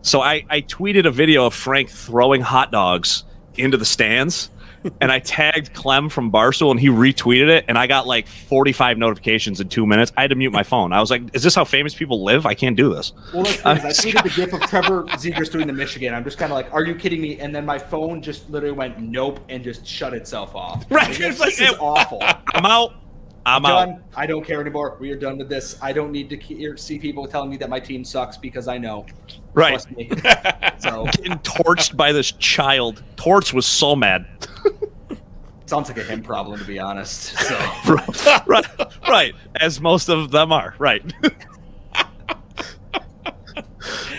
So I tweeted a video of Frank throwing hot dogs into the stands, and I tagged Clem from Barstool, and he retweeted it, and I got like 45 notifications in 2 minutes. I had to mute my phone. I was like, is this how famous people live? I can't do this. Well, I tweeted the gif of Trevor Zegras doing the Michigan. I'm just kind of like, are you kidding me? And then my phone just literally went nope and just shut itself off. Right. This is awful. I'm out. I'm done. out. I don't care anymore. We are done with this. I don't need to see people telling me that my team sucks because I know. Right. Trust me. So getting torched by this child. Torch was so mad. Sounds like a him problem, to be honest. So. right. As most of them are. Right.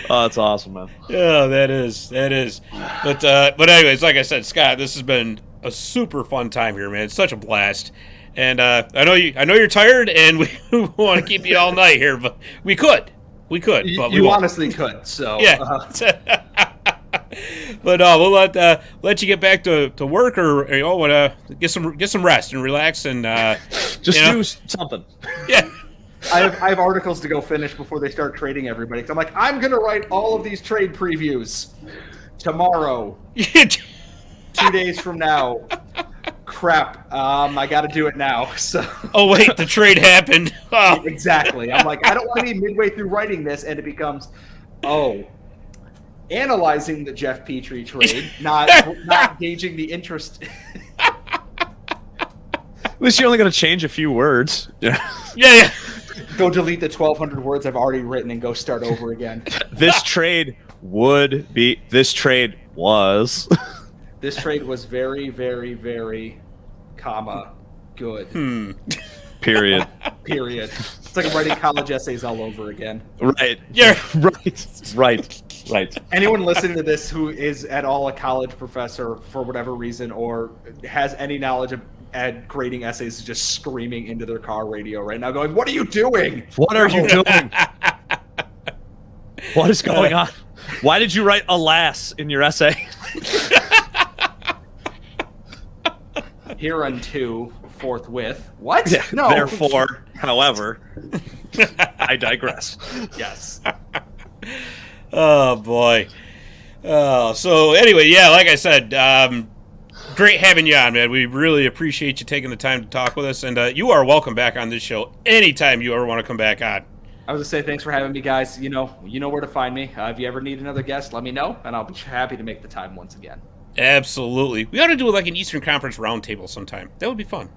Oh, that's awesome, man. Yeah, that is. But anyways, like I said, Scott, this has been a super fun time here, man. It's such a blast. And I know you're tired, and we want to keep you all night here, but we could, but you honestly could. So yeah. But we'll let you get back to work, or get some rest and relax, and just do something. Yeah. I have articles to go finish before they start trading everybody. I'm like, I'm gonna write all of these trade previews tomorrow. 2 days from now. Crap, I got to do it now. So. Oh wait, the trade happened. Oh. Exactly. I'm like, I don't want to be midway through writing this, and it becomes, analyzing the Jeff Petrie trade, not gauging the interest. At least you're only going to change a few words. Yeah. Go delete the 1,200 words I've already written and go start over again. This trade was. This trade was very, very, very, good. Period. It's like I'm writing college essays all over again. Right. Yeah. Right. Anyone listening to this who is at all a college professor for whatever reason or has any knowledge of grading essays is just screaming into their car radio right now going, what are you doing? What are you doing? What is going on? Why did you write alas in your essay? Hereunto, forthwith. What? Yeah, no. Therefore, however, I digress. Yes. Oh, boy. So, anyway, yeah, like I said, great having you on, man. We really appreciate you taking the time to talk with us, and you are welcome back on this show anytime you ever want to come back on. I was going to say, thanks for having me, guys. You know where to find me. If you ever need another guest, let me know, and I'll be happy to make the time once again. Absolutely. We ought to do like an Eastern Conference roundtable sometime. That would be fun.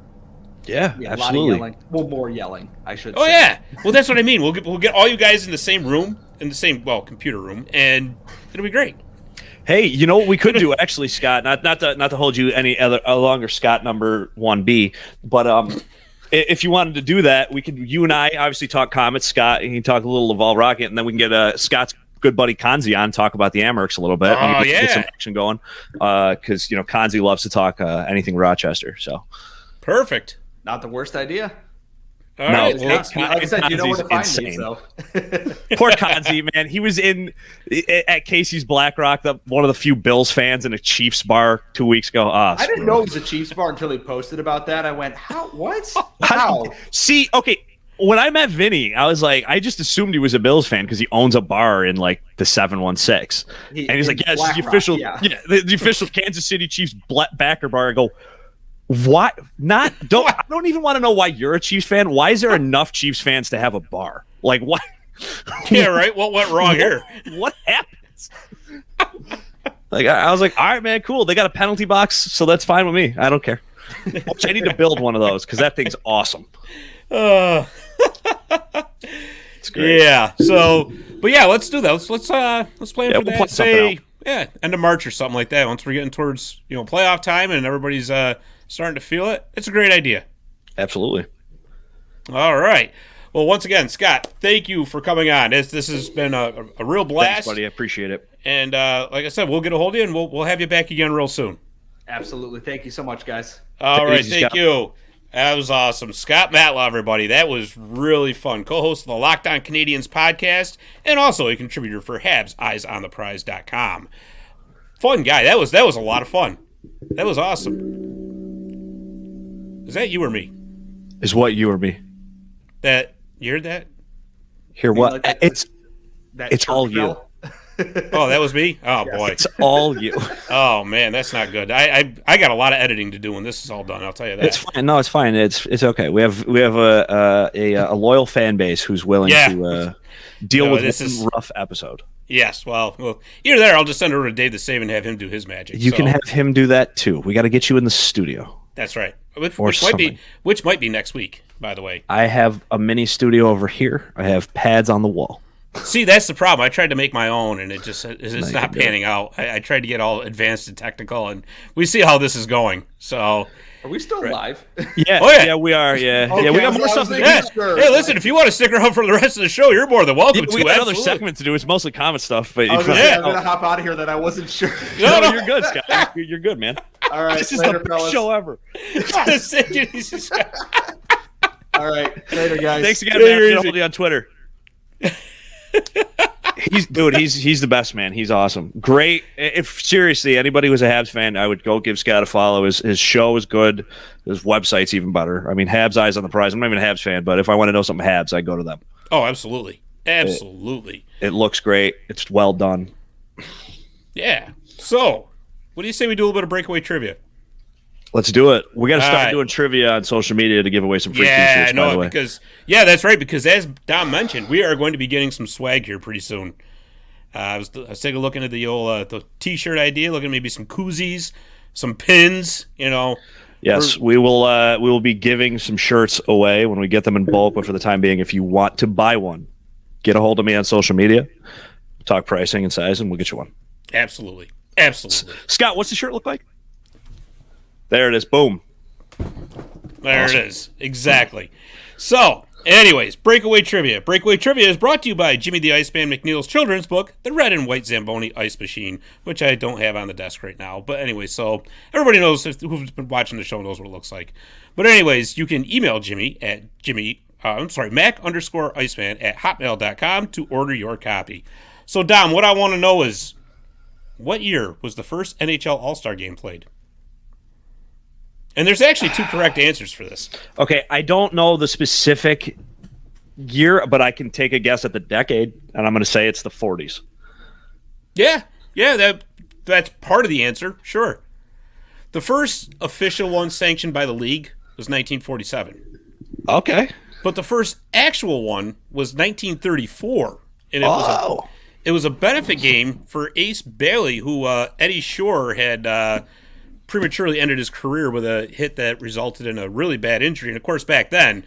Yeah, absolutely. A lot of yelling. Well, more yelling, I should say. Oh, yeah. Well, that's what I mean. We'll get all you guys in the same room, in the same, computer room, and it'll be great. Hey, you know what we could do actually, Scott? Not to hold you any a longer, Scott number 1B, but if you wanted to do that, you and I obviously talk Comets, Scott, and you can talk a little Laval Rocket, and then we can get Scott's good buddy Kanzi on, talk about the Amherst a little bit. Get some action going, because Kanzi loves to talk anything Rochester. So perfect. Not the worst idea. All right. Well, like I said, you know where to find me. So. Poor Kanzi, man. He was at Casey's Black Rock, one of the few Bills fans in a Chiefs bar 2 weeks ago. I didn't know it was a Chiefs bar until he posted about that. I went, how? What? How? See, okay. When I met Vinny, I was like, I just assumed he was a Bills fan because he owns a bar in like the 716, and he's like, "Yeah, it's the official, the official Kansas City Chiefs backer bar." I go, "What? I don't even want to know why you're a Chiefs fan. Why is there enough Chiefs fans to have a bar? Like what? Yeah, right. What went wrong here? What happens?" Like I was like, "All right, man, cool. They got a penalty box, so that's fine with me. I don't care." Which I need to build one of those because that thing's awesome. It's great. Yeah. So, but yeah, let's do that. Let's plan for that. Say, end of March or something like that. Once we're getting towards playoff time and everybody's starting to feel it, it's a great idea. Absolutely. All right. Well, once again, Scott, thank you for coming on. This has been a real blast. Thanks, buddy. I appreciate it. And like I said, we'll get a hold of you and we'll have you back again real soon. Absolutely. Thank you so much, guys. All right. Thank you. That was awesome. Scott Matla, everybody. That was really fun. Co-host of the Locked On Canadiens podcast and also a contributor for Habs, eyesontheprize.com. Fun guy. That was a lot of fun. That was awesome. Is that you or me? Is what you or me? You heard that? Hear what? Like it's all you. Oh, that was me? Oh, yes. Boy. It's all you. Oh, man, that's not good. I got a lot of editing to do when this is all done, I'll tell you that. It's fine. No, it's fine. It's okay. We have a loyal fan base who's willing to deal with this rough episode. Yes, well, either there, I'll just send it over to Dave the Save and have him do his magic. You can have him do that, too. We got to get you in the studio. That's right. Which might be next week, by the way. I have a mini studio over here. I have pads on the wall. See, that's the problem. I tried to make my own, and it's not panning out. I tried to get all advanced and technical, and we see how this is going. So, are we still live? Yeah, yeah, we are. Yeah, okay, we got more stuff to do. Sure. Hey, listen, if you want to stick around for the rest of the show, you're more than welcome to. We got another segment to do. It's mostly comic stuff, but I'm gonna hop out of here. That I wasn't sure. No, you're good, Scott. You're good, man. All right, this is the best show ever. All right, later, guys. Thanks again, man. Get hold you on Twitter. He's the best, man. He's awesome. Great. If seriously anybody was a Habs fan, I would go give Scott a follow. His show is good. His website's even better. I mean, Habs Eyes on the Prize. I'm not even a Habs fan, but if I want to know something Habs, I go to them. Oh, absolutely. It looks great. It's well done. Yeah. So, what do you say we do a little bit of breakaway trivia? Let's do it. We got to start doing trivia on social media to give away some free t-shirts, by the way. That's right, because as Dom mentioned, we are going to be getting some swag here pretty soon. I was taking a look into the old the t-shirt idea, looking at maybe some koozies, some pins, Yes, we will be giving some shirts away when we get them in bulk, but for the time being, if you want to buy one, get a hold of me on social media, talk pricing and size, and we'll get you one. Absolutely. Scott, what's the shirt look like? There it is. Boom. There it is. Exactly. So, anyways, Breakaway Trivia. Breakaway Trivia is brought to you by Jimmy the Iceman McNeil's children's book, The Red and White Zamboni Ice Machine, which I don't have on the desk right now. But anyway, so everybody knows who's been watching the show knows what it looks like. But anyways, you can email Jimmy at Mac_Iceman@hotmail.com to order your copy. So, Dom, what I want to know is, what year was the first NHL All-Star Game played? And there's actually two correct answers for this. Okay, I don't know the specific year, but I can take a guess at the decade, and I'm going to say it's the 40s. Yeah, that's part of the answer, sure. The first official one sanctioned by the league was 1947. Okay. But the first actual one was 1934, and it was a benefit game for Ace Bailey, who Eddie Shore had prematurely ended his career with a hit that resulted in a really bad injury. And of course, back then,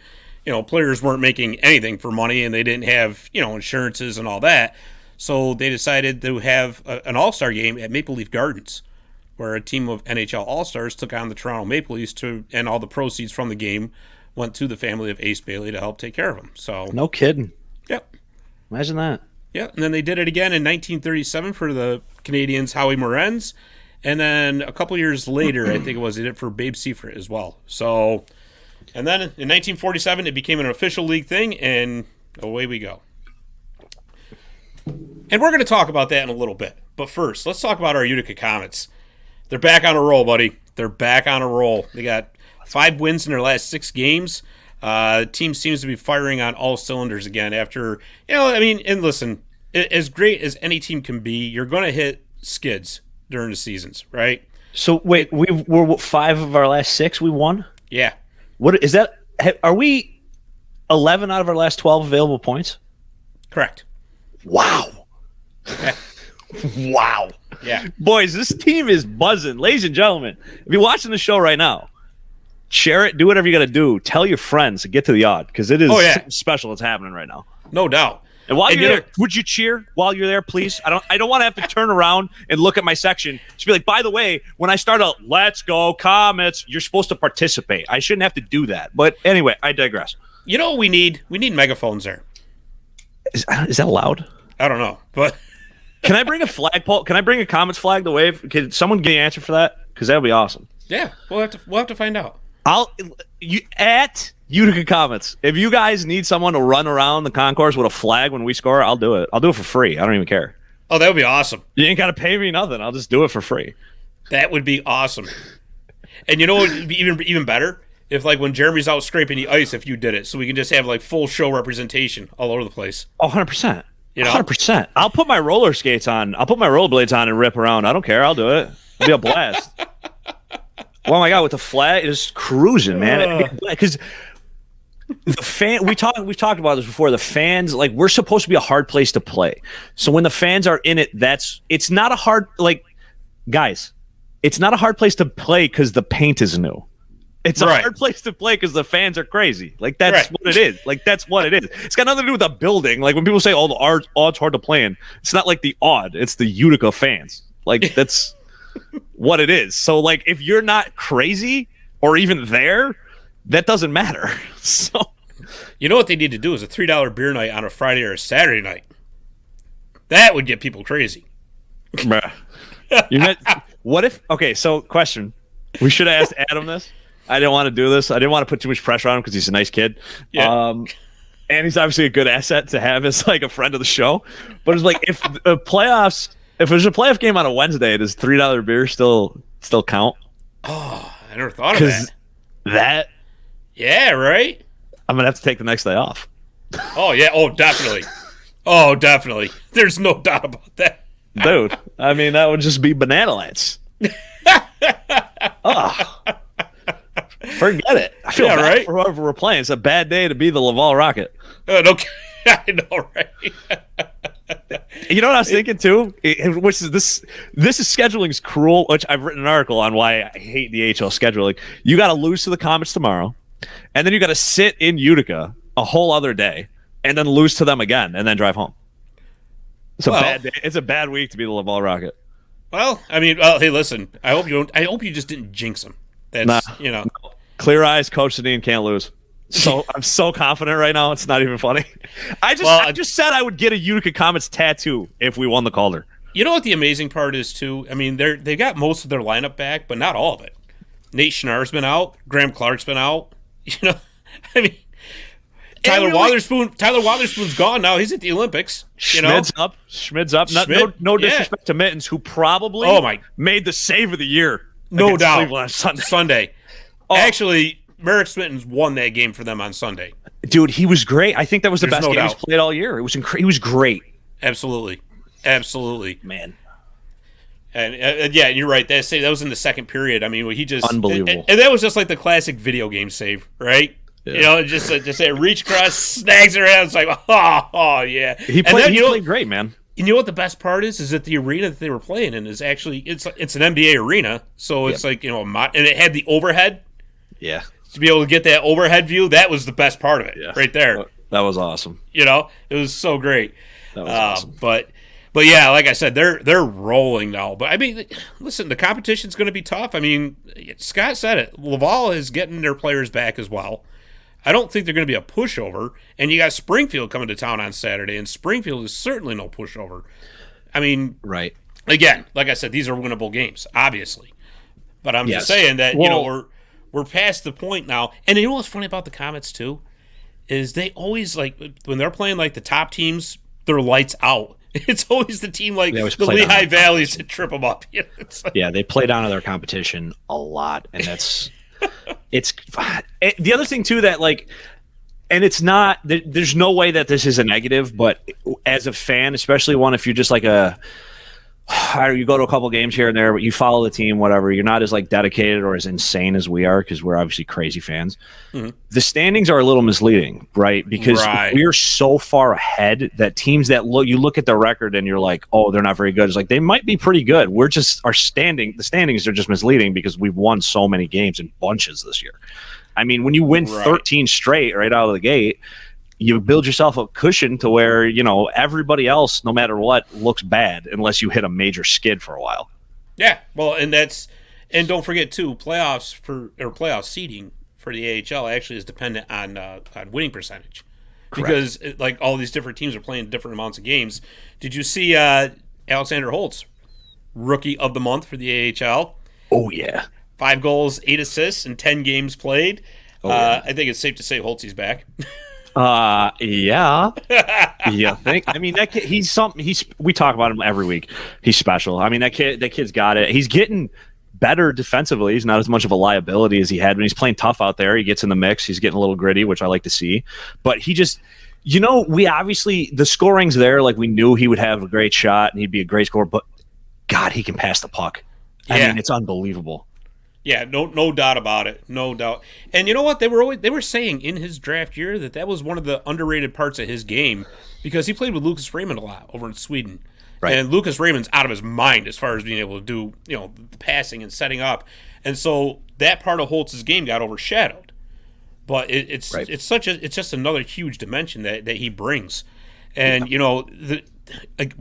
players weren't making anything for money, and they didn't have insurances and all that. So they decided to have an All-Star game at Maple Leaf Gardens, where a team of NHL All-Stars took on the Toronto Maple Leafs, and all the proceeds from the game went to the family of Ace Bailey to help take care of him. So No kidding. Yep. Imagine that. Yeah, and then they did it again in 1937 for the Canadiens' Howie Morenz, and then a couple years later, I think it was, they did it for Babe Seifert as well. So, and then in 1947, it became an official league thing, and away we go. And we're going to talk about that in a little bit. But first, let's talk about our Utica Comets. They're back on a roll, buddy. They're back on a roll. They got 5 wins in their last 6 games. The team seems to be firing on all cylinders again after, and listen, as great as any team can be, you're going to hit skids during the seasons, right? So, wait, we're 5 of our last 6 we won? Yeah. What is that? Are we 11 out of our last 12 available points? Correct. Wow. Wow. Yeah. Boys, this team is buzzing. Ladies and gentlemen, if you're watching the show right now, share it, do whatever you got to do. Tell your friends to get to the odd, because it is something special that's happening right now. No doubt. And while you're there, would you cheer while you're there, please? I don't want to have to turn around and look at my section. Just be like, by the way, when I start a "Let's Go Comets," you're supposed to participate. I shouldn't have to do that. But anyway, I digress. You know what we need? We need megaphones there. Is that allowed? I don't know, but can I bring a flagpole? Can I bring a Comets flag to wave? Can someone get an answer for that? Because that would be awesome. Yeah, we'll have to find out. At Utica Comets, if you guys need someone to run around the concourse with a flag when we score, I'll do it. I'll do it for free. I don't even care. Oh, that would be awesome. You ain't got to pay me nothing. I'll just do it for free. That would be awesome. And you know what would be even better? If, like, when Jeremy's out scraping the ice, if you did it, so we can just have, like, full show representation all over the place. Oh, 100%. You know? 100%. I'll put my roller skates on. I'll put my rollerblades on and rip around. I don't care. I'll do it. It'll be a blast. Oh, my God, with the flag, just cruising, man. Because the fan, we've talked about this before. The fans, like, we're supposed to be a hard place to play. So when the fans are in it, it's not a hard, like, guys, it's not a hard place to play because the paint is new. It's a hard place to play because the fans are crazy. Like, that's what it is. Like, that's what it is. It's got nothing to do with the building. Like, when people say, oh, the odd's hard to play in, it's not like the odd. It's the Utica fans. Like, that's what it is. So, like, if you're not crazy or even there, that doesn't matter. So, you know what they need to do is a $3 beer night on a Friday or a Saturday night. That would get people crazy. What if, okay, so question. We should have asked Adam this. I didn't want to do this. I didn't want to put too much pressure on him because he's a nice kid. Yeah. And he's obviously a good asset to have as like a friend of the show. But it's like if there's a playoff game on a Wednesday, does $3 beer still count? Oh, I never thought of that. Yeah, right? I'm gonna have to take the next day off. Oh yeah, definitely. Definitely. There's no doubt about that. Dude, I mean that would just be banana lands. Forget it. I feel bad for whoever we're playing. It's a bad day to be the Laval Rocket. Okay. I know, right? You know what I was thinking too? Which is this is scheduling's cruel, which I've written an article on why I hate the AHL scheduling. You got to lose to the Comets tomorrow, and then you got to sit in Utica a whole other day, and then lose to them again, and then drive home. It's a bad day. It's a bad week to be the Laval Rocket. Well, I mean, hey, listen. I hope you just didn't jinx them. That's Clear eyes, Coach Sedin can't lose. So I'm so confident right now. It's not even funny. I just said I would get a Utica Comets tattoo if we won the Calder. You know what the amazing part is too? I mean, they got most of their lineup back, but not all of it. Nate Schnarr's been out. Graham Clark's been out. You know, I mean, Tyler Wotherspoon's gone now. He's at the Olympics. Schmid's up. No disrespect to Mittens, who probably made the save of the year. No doubt. On Sunday. Actually, Merrick Smittens won that game for them on Sunday. Dude, he was great. I think that was the best game he's played all year. It was he was great. Absolutely, man. And yeah, you're right. That was in the second period. I mean, he just unbelievable. And that was just like the classic video game save, right? Yeah. You know, just a reach across, snags her out. It's like, oh yeah. He played great, man. And you know what the best part is that the arena that they were playing in is actually it's an NBA arena, so it's like, you know, and it had the overhead. Yeah. To be able to get that overhead view, that was the best part of it, right there. That was awesome. You know, it was so great. That was awesome. But But yeah, like I said, they're rolling now. But I mean, listen, the competition's going to be tough. I mean, Scott said it. Laval is getting their players back as well. I don't think they're going to be a pushover. And you got Springfield coming to town on Saturday, and Springfield is certainly no pushover. I mean, right. Again, like I said, these are winnable games, obviously. But I'm just saying that we're past the point now. And you know what's funny about the Comets too, is they always when they're playing the top teams, they're lights out. It's always the team the Lehigh Valleys that trip them up. Yeah, they play down to their competition a lot, and that's the other thing too that and it's not. There's no way that this is a negative, but as a fan, especially if you're just you go to a couple games here and there, but you follow the team, whatever. You're not as dedicated or as insane as we are because we're obviously crazy fans. Mm-hmm. The standings are a little misleading, right? Because we're so far ahead that teams that you look at their record and you're like, oh, they're not very good. It's they might be pretty good. We're just the standings are just misleading because we've won so many games in bunches this year. I mean, when you win 13 straight right out of the gate, you build yourself a cushion to where, everybody else, no matter what, looks bad unless you hit a major skid for a while. Yeah, well, and don't forget too, playoff seeding for the AHL actually is dependent on winning percentage. Correct. Because all these different teams are playing different amounts of games. Did you see Alexander Holtz, rookie of the month for the AHL? Oh yeah, 5 goals, 8 assists in 10 games played. Oh, yeah. I think it's safe to say Holtzy's back. Yeah. You think? I mean, that kid, he's something. We talk about him every week. He's special. I mean, that kid's got it. He's getting better defensively. He's not as much of a liability as he had when he's playing tough out there. He gets in the mix. He's getting a little gritty, which I like to see. But he just, we obviously, the scoring's there. We knew he would have a great shot and he'd be a great scorer. But God, he can pass the puck. I mean, it's unbelievable. Yeah, no doubt about it. No doubt. And you know what? They were saying in his draft year that was one of the underrated parts of his game because he played with Lucas Raymond a lot over in Sweden. Right. And Lucas Raymond's out of his mind as far as being able to do, the passing and setting up. And so that part of Holtz's game got overshadowed. But it's just another huge dimension that he brings. And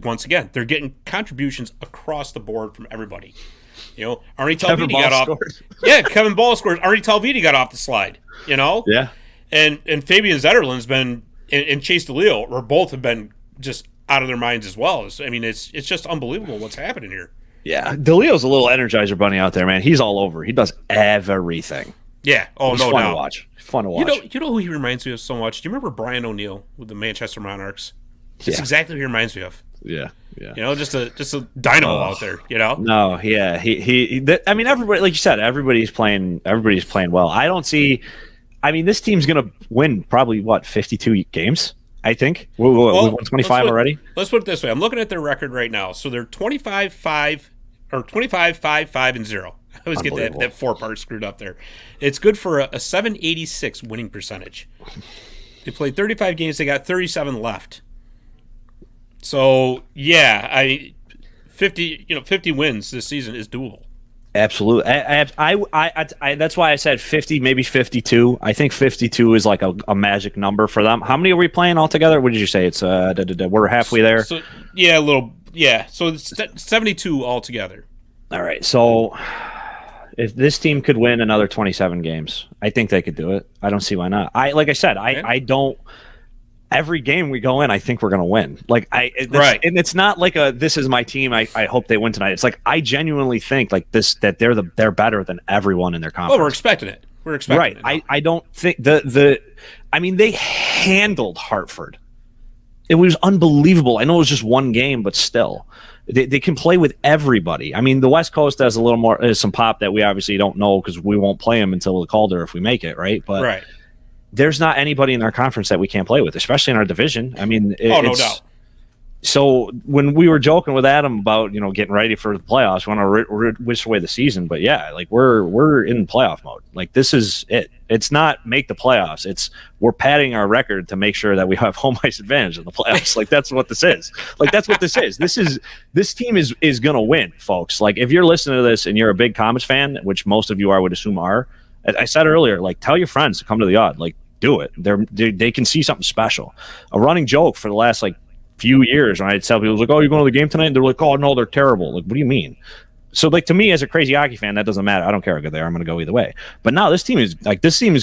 once again, they're getting contributions across the board from everybody. Arnie Talvini got off. Scores. Yeah, Kevin Ball scores. Arnie Talvini got off the slide. Yeah. And Fabian Zetterlund's been and Chase DeLeo or both have been just out of their minds as well. I mean, it's just unbelievable what's happening here. Yeah, DeLeo's a little Energizer bunny out there, man. He's all over. He does everything. Yeah. Oh, it's no fun doubt. To watch. Fun to watch. You know who he reminds me of so much? Do you remember Brian O'Neill with the Manchester Monarchs? That's exactly who he reminds me of. Yeah. Just a dynamo out there. No, yeah, I mean, everybody, like you said, everybody's playing well. I don't see. I mean, this team's gonna win probably 52 games. I think we won 25 already. Let's put it this way: I'm looking at their record right now. So they're 25-5 or 25-5-5-0. I always get that 4 part screwed up there. It's good for a 786 winning percentage. They played 35 games. They got 37 left. So yeah, 50 wins this season is doable. Absolutely. I that's why I said 50, maybe 52. I think 52 is a magic number for them. How many are we playing altogether? What did you say? It's we're halfway there. So yeah, a little. Yeah. So it's 72 altogether. All right. So if this team could win another 27 games, I think they could do it. I don't see why not. I don't. Every game we go in, I think we're going to win. Right. And it's not this is my team. I hope they win tonight. It's I genuinely think that they're better than everyone in their conference. Well, we're expecting it. Right. I don't think I mean, they handled Hartford. It was unbelievable. I know it was just one game, but still, they can play with everybody. I mean, the West Coast has a little more, some pop that we obviously don't know because we won't play them until the Calder if we make it, right? But right. There's not anybody in our conference that we can't play with, especially in our division. I mean, no doubt. So when we were joking with Adam about getting ready for the playoffs, we want to wish away the season, but yeah, we're in playoff mode. This is it. It's not make the playoffs. It's we're padding our record to make sure that we have home ice advantage in the playoffs. That's what this is. That's what this is. This team is gonna win, folks. If you're listening to this and you're a big Comets fan, which most of you I would assume are, I said earlier, tell your friends to come to the Odd. Do it. They can see something special. A running joke for the last few years when I'd tell people, like, oh, you're going to the game tonight? And they're like, oh, no, they're terrible. Like, what do you mean? So, like, to me, as a crazy hockey fan, that doesn't matter. I don't care how good they are. I'm going to go either way. But now this team is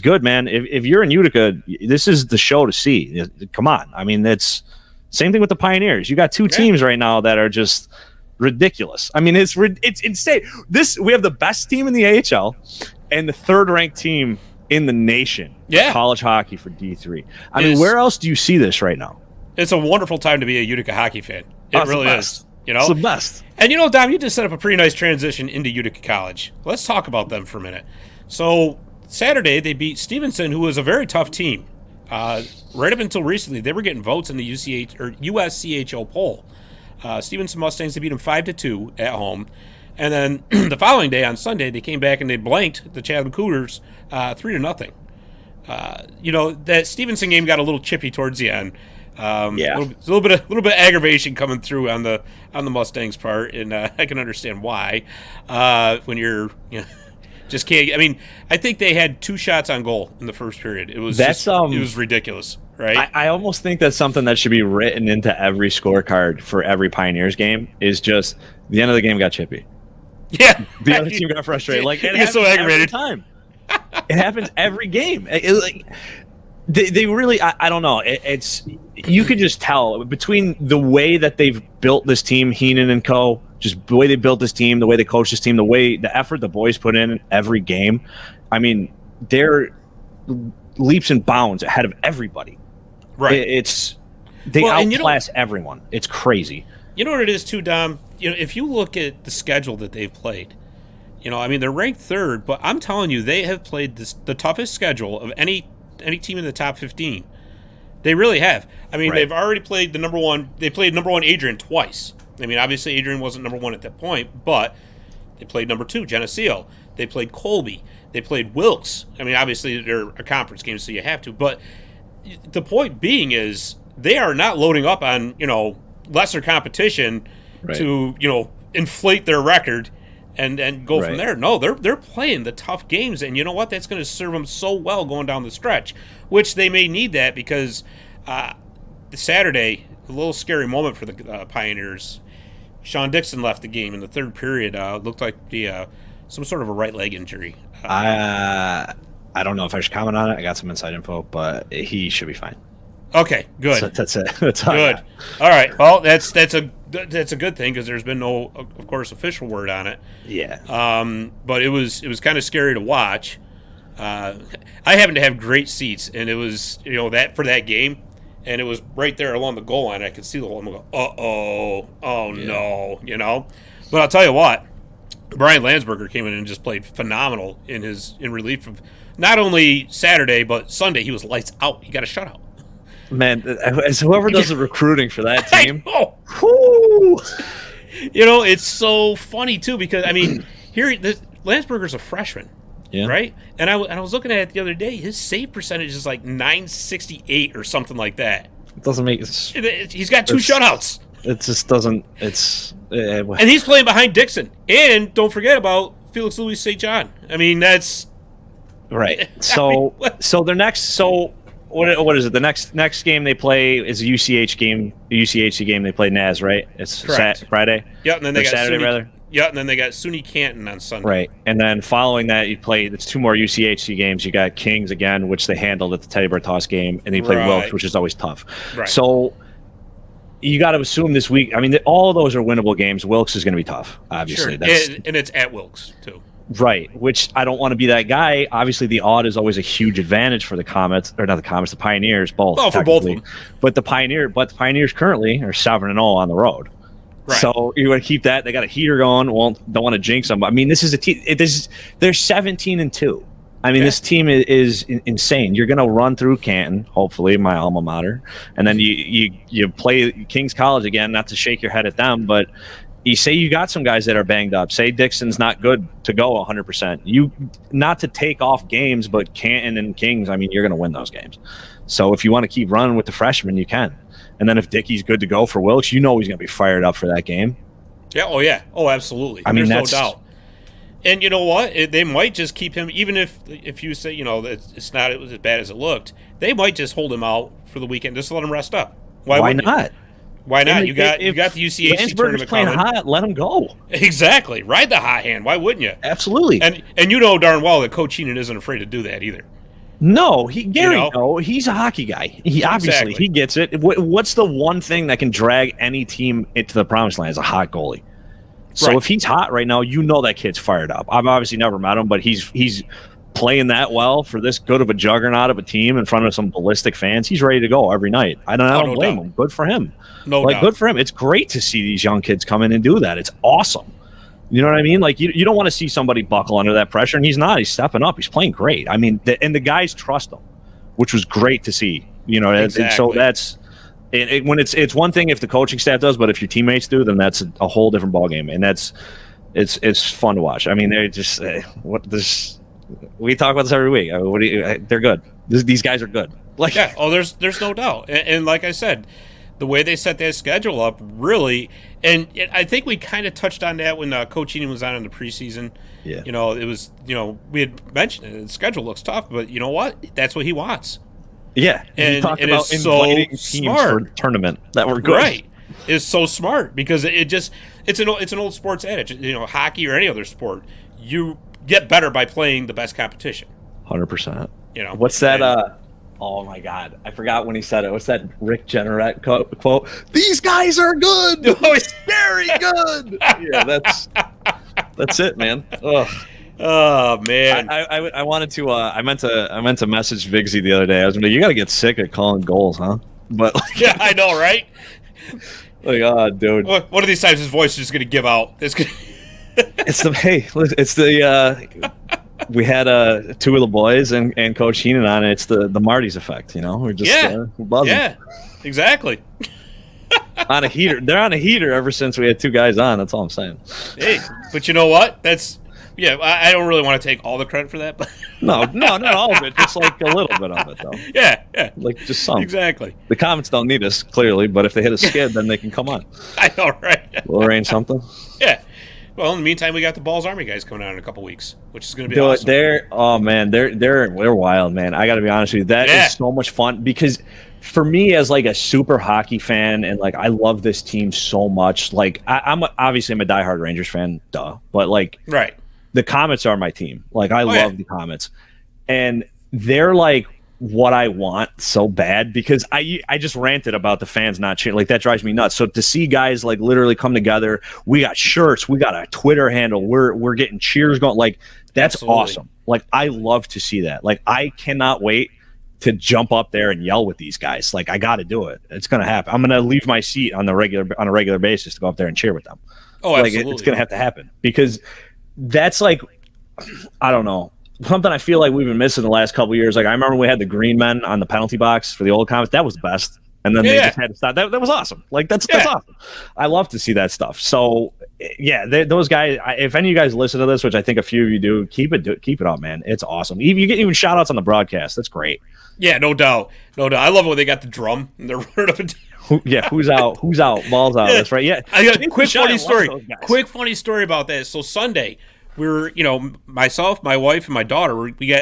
good, man. If you're in Utica, this is the show to see. Come on. I mean, it's same thing with the Pioneers. You got two teams right now that are just ridiculous. I mean, it's insane. We have the best team in the AHL and the third-ranked team in the nation. College hockey for D3. I mean, where else do you see this right now? It's a wonderful time to be a Utica hockey fan. It really is. You know, it's the best. And Dom, you just set up a pretty nice transition into Utica College. Let's talk about them for a minute. So Saturday they beat Stevenson, who was a very tough team. Right up until recently, they were getting votes in the USCHO poll. Stevenson Mustangs, they beat them 5-2 at home, and then the following day on Sunday they came back and they blanked the Chatham Cougars 3-0. That Stevenson game got a little chippy towards the end. A little bit of aggravation coming through on the Mustangs' part, and I can understand why. When you're just can't. I mean, I think they had 2 shots on goal in the first period. It was it was ridiculous, right? I almost think that's something that should be written into every scorecard for every Pioneers game. Is just the end of the game got chippy. Yeah, the other team got frustrated. Like it gets so aggravated. Every time. It happens every game. They really, I don't know. It's you could just tell between the way that they've built this team, Heenan and co. Just the way they built this team, the way they coach this team, the effort the boys put in every game. I mean, they're leaps and bounds ahead of everybody. Right. They outclass everyone. It's crazy. You know what it is too, Dom? If you look at the schedule that they've played, I mean, they're ranked 3rd, but I'm telling you, they have played the toughest schedule of any team in the top 15. They really have. I mean, they've already played the number one. They played number 1 Adrian twice. I mean, obviously Adrian wasn't number 1 at that point, but they played number 2 Geneseo. They played Colby. They played Wilkes. I mean, obviously they're a conference game, so you have to. But the point being is they are not loading up on lesser competition to inflate their record and go from there. No, they're playing the tough games, and you know what? That's going to serve them so well going down the stretch, which they may need that because Saturday, a little scary moment for the Pioneers. Sean Dixon left the game in the 3rd period. Looked like some sort of a right leg injury. I don't know if I should comment on it. I got some inside info, but he should be fine. Okay, good. So that's it. That's all good. All right. Well, that's a good thing because there's been no, of course, official word on it. Yeah. But it was kind of scary to watch. I happen to have great seats, and it was that for that game, and it was right there along the goal line. I could see the whole. I'm going, no. But I'll tell you what, Brian Landsberger came in and just played phenomenal in relief of not only Saturday but Sunday. He was lights out. He got a shutout. Man, as whoever does the recruiting for that team, it's so funny too because I mean, Landsberger's a freshman, right? And I was looking at it the other day. His save percentage is like .968 or something like that. It doesn't make. He's got 2 shutouts. It just doesn't. And he's playing behind Dixon, and don't forget about Felix Louis St. John. I mean, that's right. So their next What is it? The next game they play is a UCHC game. They play Naz, right? It's Friday. Yeah, and then they got Saturday rather. Yeah, and then they got SUNY Canton on Sunday. Right, and then following that, it's 2 more UCHC games. You got Kings again, which they handled at the Teddy Bertos game, and they played Wilkes, which is always tough. Right. So you got to assume this week. I mean, all of those are winnable games. Wilkes is going to be tough, obviously. Sure. And it's at Wilkes too. Right, which I don't want to be that guy. Obviously, the odd is always a huge advantage for the Comets, or not the Comets, the Pioneers, both. Oh, for both of them. But the Pioneers currently are 7-0 on the road. Right. So you want to keep that. They got a heater going. Well, don't want to jinx them. I mean, this is a team. They're 17-2. I mean, this team is insane. You're going to run through Canton, hopefully, my alma mater, and then you play Kings College again. Not to shake your head at them, but you say you got some guys that are banged up. Say Dixon's not good to go 100%. You not to take off games, but Canton and Kings, I mean, you're going to win those games. So if you want to keep running with the freshmen, you can. And then if Dickey's good to go for Wilkes, he's going to be fired up for that game. Yeah. Oh yeah. Oh, absolutely. I mean, there's no doubt. And you know what? They might just keep him, even if you say it's not as bad as it looked. They might just hold him out for the weekend, just to let him rest up. Why not? Why not? You got the UCHC Landsberger's tournament playing coming. hot. Let him go. Exactly. Ride the hot hand. Why wouldn't you? Absolutely. And you know darn well that Coach Heenan isn't afraid to do that either. No, Gary, You know? no, he's a hockey guy. He obviously Exactly. he gets it. What's the one thing that can drag any team into the promised land is a hot goalie. So Right. if he's hot right now, you know that kid's fired up. I've obviously never met him, but he's playing that well for this good of a juggernaut of a team in front of some ballistic fans. He's ready to go every night. I don't no blame doubt. him. Good for him. No doubt. Good for him. It's great to see these young kids come in and do that. It's awesome. You know what I mean? Like you don't want to see somebody buckle under that pressure, and he's not. He's stepping up. He's playing great. I mean, and the guys trust him, which was great to see. You know, Exactly. and so that's when it's one thing if the coaching staff does, but if your teammates do, then that's a whole different ballgame, and it's fun to watch. I mean, they're just we talk about this every week. I mean, they're good. These guys are good. Like, Yeah. Oh, there's no doubt. And like I said, the way they set that schedule up, really, and I think we kind of touched on that when Coach Heenan was on in the preseason. Yeah. You know, it was, we had mentioned it. The schedule looks tough, but you know what? That's what he wants. yeah, he And talked it about is so inviting teams smart. for tournament that were good. Right. It's so smart because it's an old sports adage. Hockey or any other sport, you get better by playing the best competition. 100%. What's that? Oh my God, I forgot when he said it. What's that Rick Jenneret quote? These guys are good. Oh, it's Very good. Yeah, that's it, man. Ugh. Oh man. I wanted to. I meant to message Vigsy the other day. I was like, you got to get sick of calling goals, huh? But Yeah, I know, right? oh, dude. One of these times, his voice is just going to give out. It's the we had two of the boys and Coach Heenan on it. It's the Marty's effect, We're just we're buzzing. Yeah, exactly. On a heater. They're on a heater ever since we had two guys on. That's all I'm saying. Hey, but you know what? I don't really want to take all the credit for that, but No, not all of it. Just like a little bit of it, though. yeah, Like just some. exactly. The Comets don't need us clearly, but if they hit a skid, then they can come on. I know, right? We'll arrange something. Yeah. Well, in the meantime, we got the Balls Army guys coming out in a couple weeks, which is going to be Dude, awesome. they're wild, man. I got to be honest with you. That is so much fun because for me as like a super hockey fan and like I love this team so much. Like I'm a diehard Rangers fan, duh. But like Right. the Comets are my team. Like I love yeah. the Comets, and they're like what I want so bad because I just ranted about the fans not cheering. Like that drives me nuts. So to see guys like literally come together, we got shirts, we got a Twitter handle, we're getting cheers going. Like that's Absolutely. awesome. Like I love to see that. Like I cannot wait to jump up there and yell with these guys. Like I got to do it. It's gonna happen. I'm gonna leave my seat on a regular basis to go up there and cheer with them. Oh, like absolutely. it's gonna have to happen because that's like I don't know. Something I feel like we've been missing the last couple of years. Like I remember we had the green men on the penalty box for the old Comets. That was the best. And then they just had to stop. That was awesome. Like that's awesome. I love to see that stuff. So yeah, those guys. If any of you guys listen to this, which I think a few of you do, keep it up, man. It's awesome. You get even shout outs on the broadcast. That's great. Yeah, no doubt. I love when they got the drum and they're running up and down. Who's out? Who's out? Balls out. That's right. Yeah. I got a quick Shout funny out, story. love those guys. Quick funny story about that. So Sunday, we were, myself, my wife, and my daughter.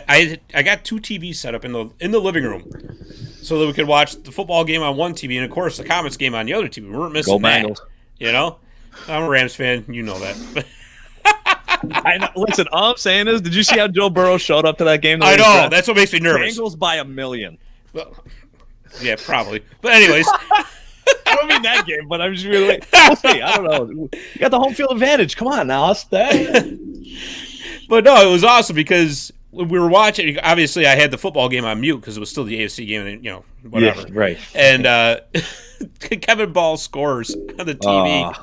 I got two TVs set up in the living room, so that we could watch the football game on one TV and of course the Comets game on the other TV. We weren't missing Go that. Bengals. I'm a Rams fan. You know that. I know. Listen, all I'm saying is, did you see how Joe Burrow showed up to that game? I know. That's what makes me nervous. Bengals by 1 million. Well, yeah, probably. But anyways. I don't mean that game, but I'm just really like, we'll see. I don't know. You got the home field advantage. Come on now. But no, it was awesome because when we were watching, obviously I had the football game on mute because it was still the AFC game and, whatever. Yeah, right. And Kevin Ball scores on the TV.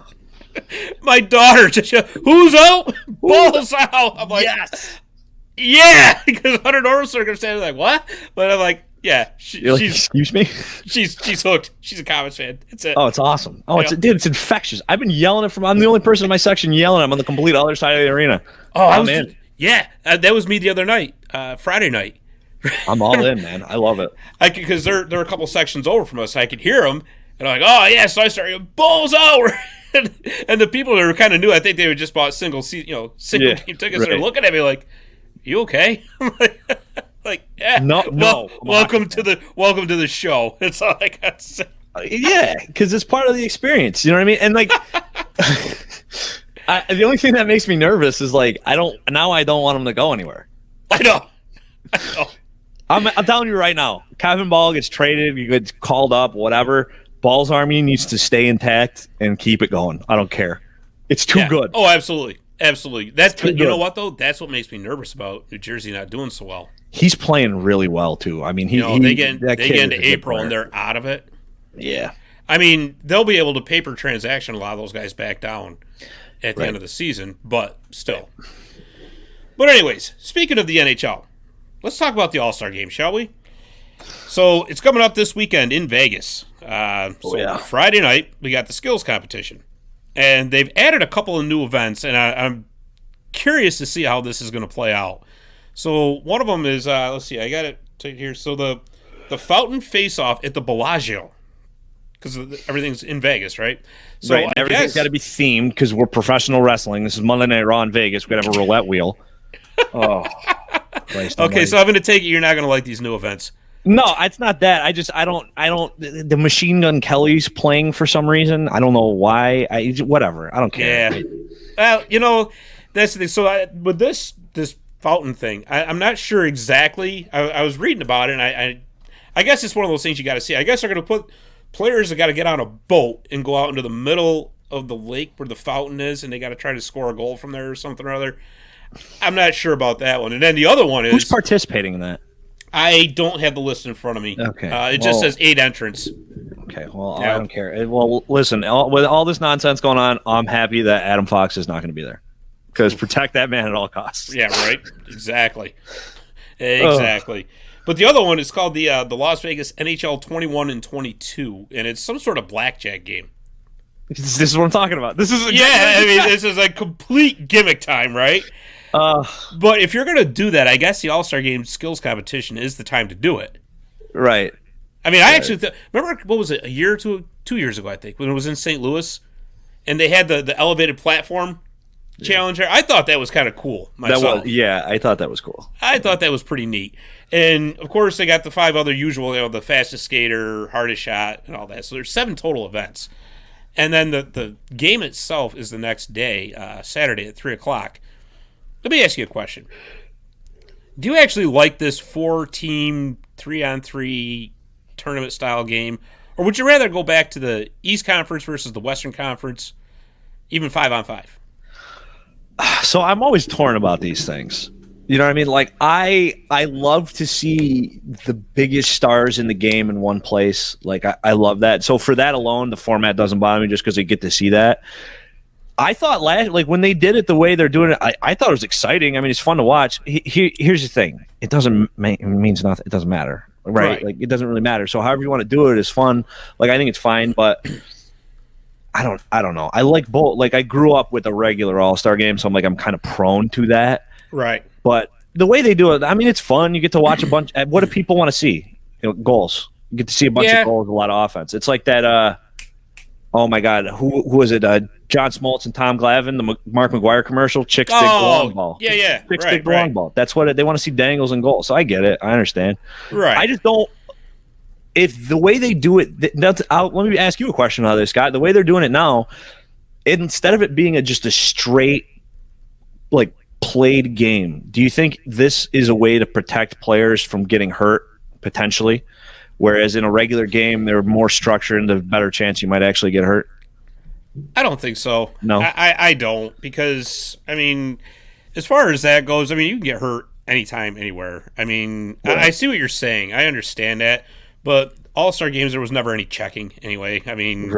My daughter just who's out? Ball's out. I'm like, yes. Yeah, because under normal circumstances, like, what? But I'm like, yeah, You're like, excuse me? She's hooked. She's a Comets fan. It's it. Oh, it's awesome. Oh, it's infectious. I've been yelling it I'm the only person in my section yelling. I'm on the complete other side of the arena. Oh, I'm in. Yeah, that was me the other night, Friday night. I'm all in, man. I love it. Because they're a couple sections over from us. I could hear them, and I'm like, oh yeah. So I started, balls out. And the people that were kind of new, I think they would just bought single game tickets. They're looking at me like, "You okay?" I'm like, yeah. No. Welcome to the show. It's all I got to say. Yeah, because it's part of the experience. You know what I mean? And like, the only thing that makes me nervous is like I don't want him to go anywhere. I know. I'm telling you right now, Kevin Ball gets traded, he gets called up, whatever. Ball's Army needs to stay intact and keep it going. I don't care. It's too good. Oh, absolutely. That's you know what though? That's what makes me nervous about New Jersey not doing so well. He's playing really well too. I mean, they get into April and they're out of it. Yeah. I mean, they'll be able to paper transaction a lot of those guys back down at the end of the season, but still. But anyways, speaking of the NHL, let's talk about the All-Star Game, shall we? So it's coming up this weekend in Vegas. Friday night, we got the skills competition. And they've added a couple of new events, and I'm curious to see how this is going to play out. So one of them is, let's see, I got it here. So the Fountain Face-Off at the Bellagio, because everything's in Vegas, right? So right, everything's got to be themed because we're professional wrestling. This is Monday Night Raw in Vegas. We're going to have a roulette wheel. Oh. Okay, so I'm going to take it you're not going to like these new events. No, it's not that. I don't. The Machine Gun Kelly's playing for some reason. I don't know why. Whatever. I don't care. Yeah. Well, that's the thing. So with this fountain thing, I'm not sure exactly. I was reading about it, and I guess it's one of those things you got to see. I guess they're going to put players that got to get on a boat and go out into the middle of the lake where the fountain is, and they got to try to score a goal from there or something or other. I'm not sure about that one. And then the other one is... Who's participating in that? I don't have the list in front of me. Okay. It just says 8 entrants. Okay, well, I don't care. Well, listen, with all this nonsense going on, I'm happy that Adam Fox is not going to be there. Because protect that man at all costs. Yeah, right? Exactly. But the other one is called the Las Vegas NHL 21 and 22, and it's some sort of blackjack game. This is what I'm talking about. This is this is a complete gimmick time, right? But if you're going to do that, I guess the All-Star Game skills competition is the time to do it. Right. I mean, I actually remember, what was it, a year or 2 years ago, I think, when it was in St. Louis, and they had the elevated platform challenge there. I thought that was kind of cool myself. I thought that was cool. I thought that was pretty neat. And, of course, they got the 5 other usual, the fastest skater, hardest shot, and all that. So there's 7 total events. And then the game itself is the next day, Saturday at 3 o'clock. Let me ask you a question. Do you actually like this 4-team, 3-on-3 tournament-style game? Or would you rather go back to the East Conference versus the Western Conference, even 5-on-5? So I'm always torn about these things. You know what I mean? Like, I love to see the biggest stars in the game in one place. Like, I love that. So for that alone, the format doesn't bother me just because I get to see that. I thought when they did it the way they're doing it, I thought it was exciting. I mean, it's fun to watch. Here's the thing. It means nothing. It doesn't matter. Right? Like, it doesn't really matter. So however you want to do it is fun. Like, I think it's fine, but I don't know. I like both. Like, I grew up with a regular All-Star Game, so I'm kind of prone to that. Right. But the way they do it, I mean, it's fun. You get to watch a bunch. What do people want to see? Goals. You get to see a bunch of goals, a lot of offense. It's like that. Oh my God, who was it? John Smoltz and Tom Glavine, the Mark McGuire commercial. Chicks dig the long ball. Yeah. Chicks dig the long ball. That's what they want to see. Dangles and goals. So I get it. I understand. Right. I just don't. If the way they do it, let me ask you a question on this, Scott. The way they're doing it now, instead of it being just a straight played game, do you think this is a way to protect players from getting hurt potentially? Whereas in a regular game, they're more structured and there's a better chance you might actually get hurt? I don't think so. No? I don't, because, I mean, as far as that goes, I mean, you can get hurt anytime, anywhere. I mean, yeah. I see what you're saying. I understand that. But All-Star games, there was never any checking anyway. I mean,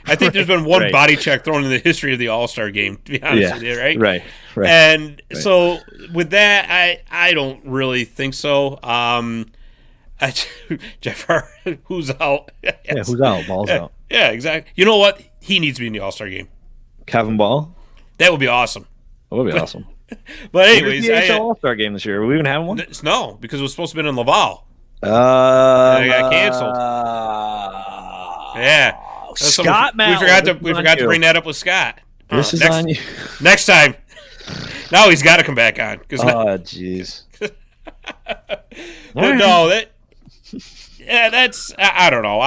I think there's been one body check thrown in the history of the All-Star game, to be honest with you, right? Right. And so with that, I don't really think so. Jeff, who's out? Yes. Yeah, who's out? Ball's out. Yeah, exactly. You know what? He needs to be in the All-Star game. Kevin Ball? That would be awesome. That would be awesome. But anyways, the NHL All-Star game this year. Are we even having one? No, because it was supposed to be in Laval. And it got canceled. Yeah. Scott Matla. We forgot to bring that up with Scott. This is on you. Next time. Now he's got to come back on. Jeez. No, that's I don't know.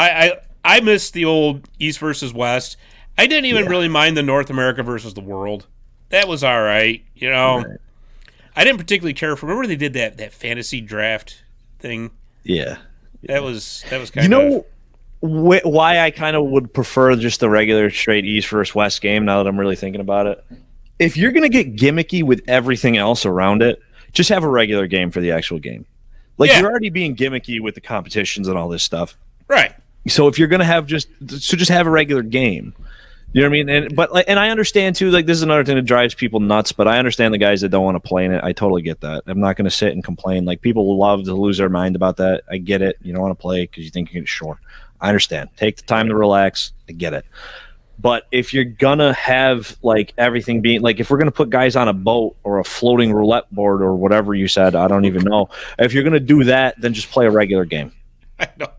I miss the old East versus West. I didn't even really mind the North America versus the world. That was all right. Right. I didn't particularly care for. Remember they did that fantasy draft thing? Yeah. That was kind of. Why I kind of would prefer just the regular straight East versus West game now that I'm really thinking about it. If you're going to get gimmicky with everything else around it, just have a regular game for the actual game. Like, you're already being gimmicky with the competitions and all this stuff. Right. So if you're going to have just have a regular game. You know what I mean? And I understand too, like, this is another thing that drives people nuts, but I understand the guys that don't want to play in it. I totally get that. I'm not going to sit and complain. Like, people love to lose their mind about that. I get it. You don't want to play because you think you can, sure. I understand. Take the time to relax. I get it. But if you're going to have, like, everything being, like, if we're going to put guys on a boat or a floating roulette board or whatever you said, I don't even know. If you're going to do that, then just play a regular game. I know.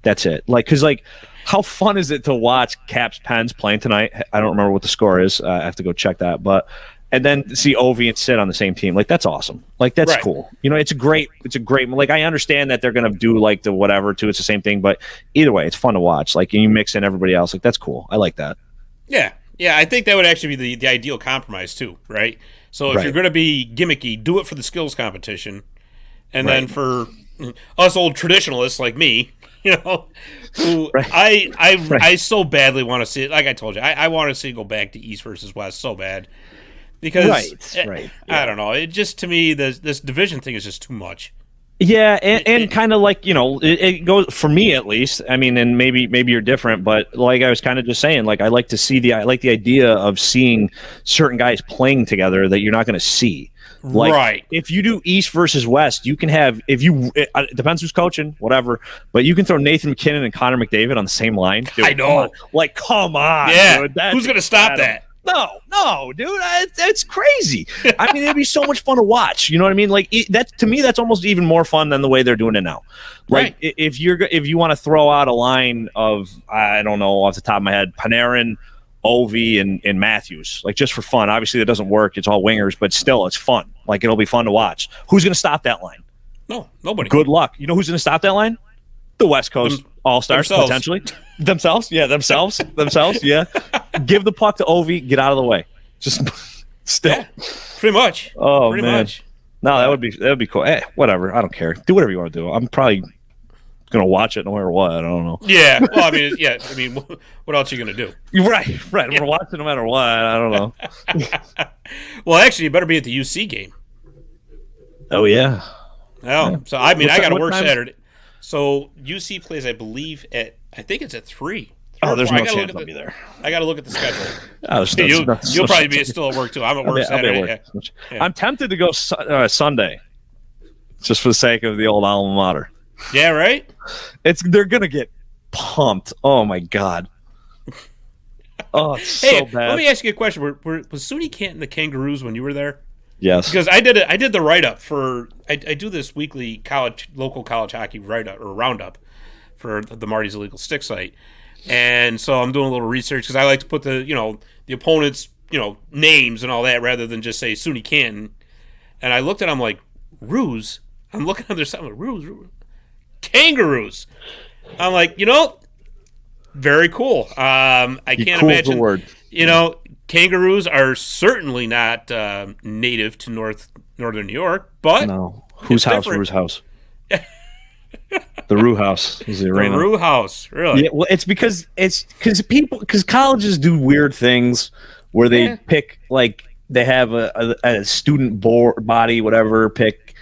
That's it. Like, because, like, how fun is it to watch Caps Pens playing tonight? I don't remember what the score is. I have to go check that. But and then see Ovi and Sid on the same team. Like, that's awesome. Like, that's cool. You know, it's a great. Like, I understand that they're gonna do like the whatever too. It's the same thing, but either way, it's fun to watch. Like, and you mix in everybody else. Like, that's cool. I like that. Yeah. I think that would actually be the ideal compromise too, right? So if you're gonna be gimmicky, do it for the skills competition, and then for us old traditionalists like me. Who I so badly want to see it. Like I told you, I want to see it go back to East versus West so bad because I don't know. It just, to me, this division thing is just too much. Yeah, and kind of like, it goes, for me at least. I mean, and maybe you're different, but like I was kind of just saying, like, I like the idea of seeing certain guys playing together that you're not going to see. Like, if you do East versus West, you can have, it depends who's coaching, whatever, but you can throw Nathan McKinnon and Connor McDavid on the same line. Dude, I know. Come on. Yeah. Dude, who's going to stop that? No, dude, it's crazy. I mean, it'd be so much fun to watch. You know what I mean? Like, to me, that's almost even more fun than the way they're doing it now. Like, if you want to throw out a line of, I don't know, off the top of my head, Panarin, Ovi, and Matthews, like, just for fun. Obviously, that doesn't work. It's all wingers, but still, it's fun. Like, it'll be fun to watch. Who's going to stop that line? No, nobody. Good luck. You know who's going to stop that line? The West Coast All-Stars, potentially. Themselves. Yeah, themselves. Yeah. Give the puck to Ovi. Get out of the way. Just still. Yeah, pretty much. Oh, pretty man. much. No, that would be cool. Whatever. I don't care. Do whatever you want to do. I'm probably going to watch it no matter what. I don't know. Yeah. Well, I mean, what else are you going to do? Right. I'm going to watch it no matter what. I don't know. Well, actually, you better be at the UC game. Oh, yeah. Oh, so, I mean, I got to work Saturday. So, UC plays, I believe, I think it's at 3. Oh, there's no chance I'll be there. I got to look at the schedule. You'll probably be still at work, too. I'm at work Saturday. Yeah. I'm tempted to go Sunday, just for the sake of the old alma mater. Yeah, right? They're going to get pumped. Oh, my God. Oh, it's so bad. Let me ask you a question. Was SUNY Canton the Kangaroos when you were there? Yes. Because I did the write-up for – I do this weekly local college hockey write-up or roundup for the Marty's Illegal Stick site. And so I'm doing a little research because I like to put the opponents' names and all that rather than just say SUNY Canton. And I looked at them like, Roos? I'm looking at their side, I'm like, Roos? Kangaroos. I'm like, very cool. I can't imagine. The word. Kangaroos are certainly not native to northern New York, but no. Whose house? Rue's house. The Rue House is the arena. The Rue House, really? Yeah. Well, it's because colleges do weird things where they pick, like, they have a student body, whatever. Pick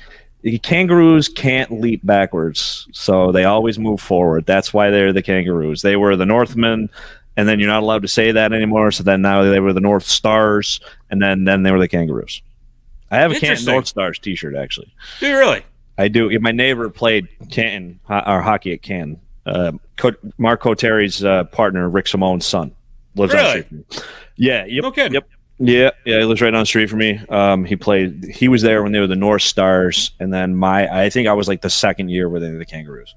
Kangaroos can't leap backwards, so they always move forward. That's why they're the Kangaroos. They were the Northmen. And then you're not allowed to say that anymore. So then now they were the North Stars, and then they were the Kangaroos. I have a Canton North Stars T-shirt, actually. Do you really? I do. My neighbor played Canton or hockey at Canton. Mark Coteri's partner, Rick Simone's son, lives on the street from me. Yeah. Yep. No kidding. Yep. Yeah. He lives right down the street from me. He was there when they were the North Stars, and then I think I was like the second year where they were the Kangaroos.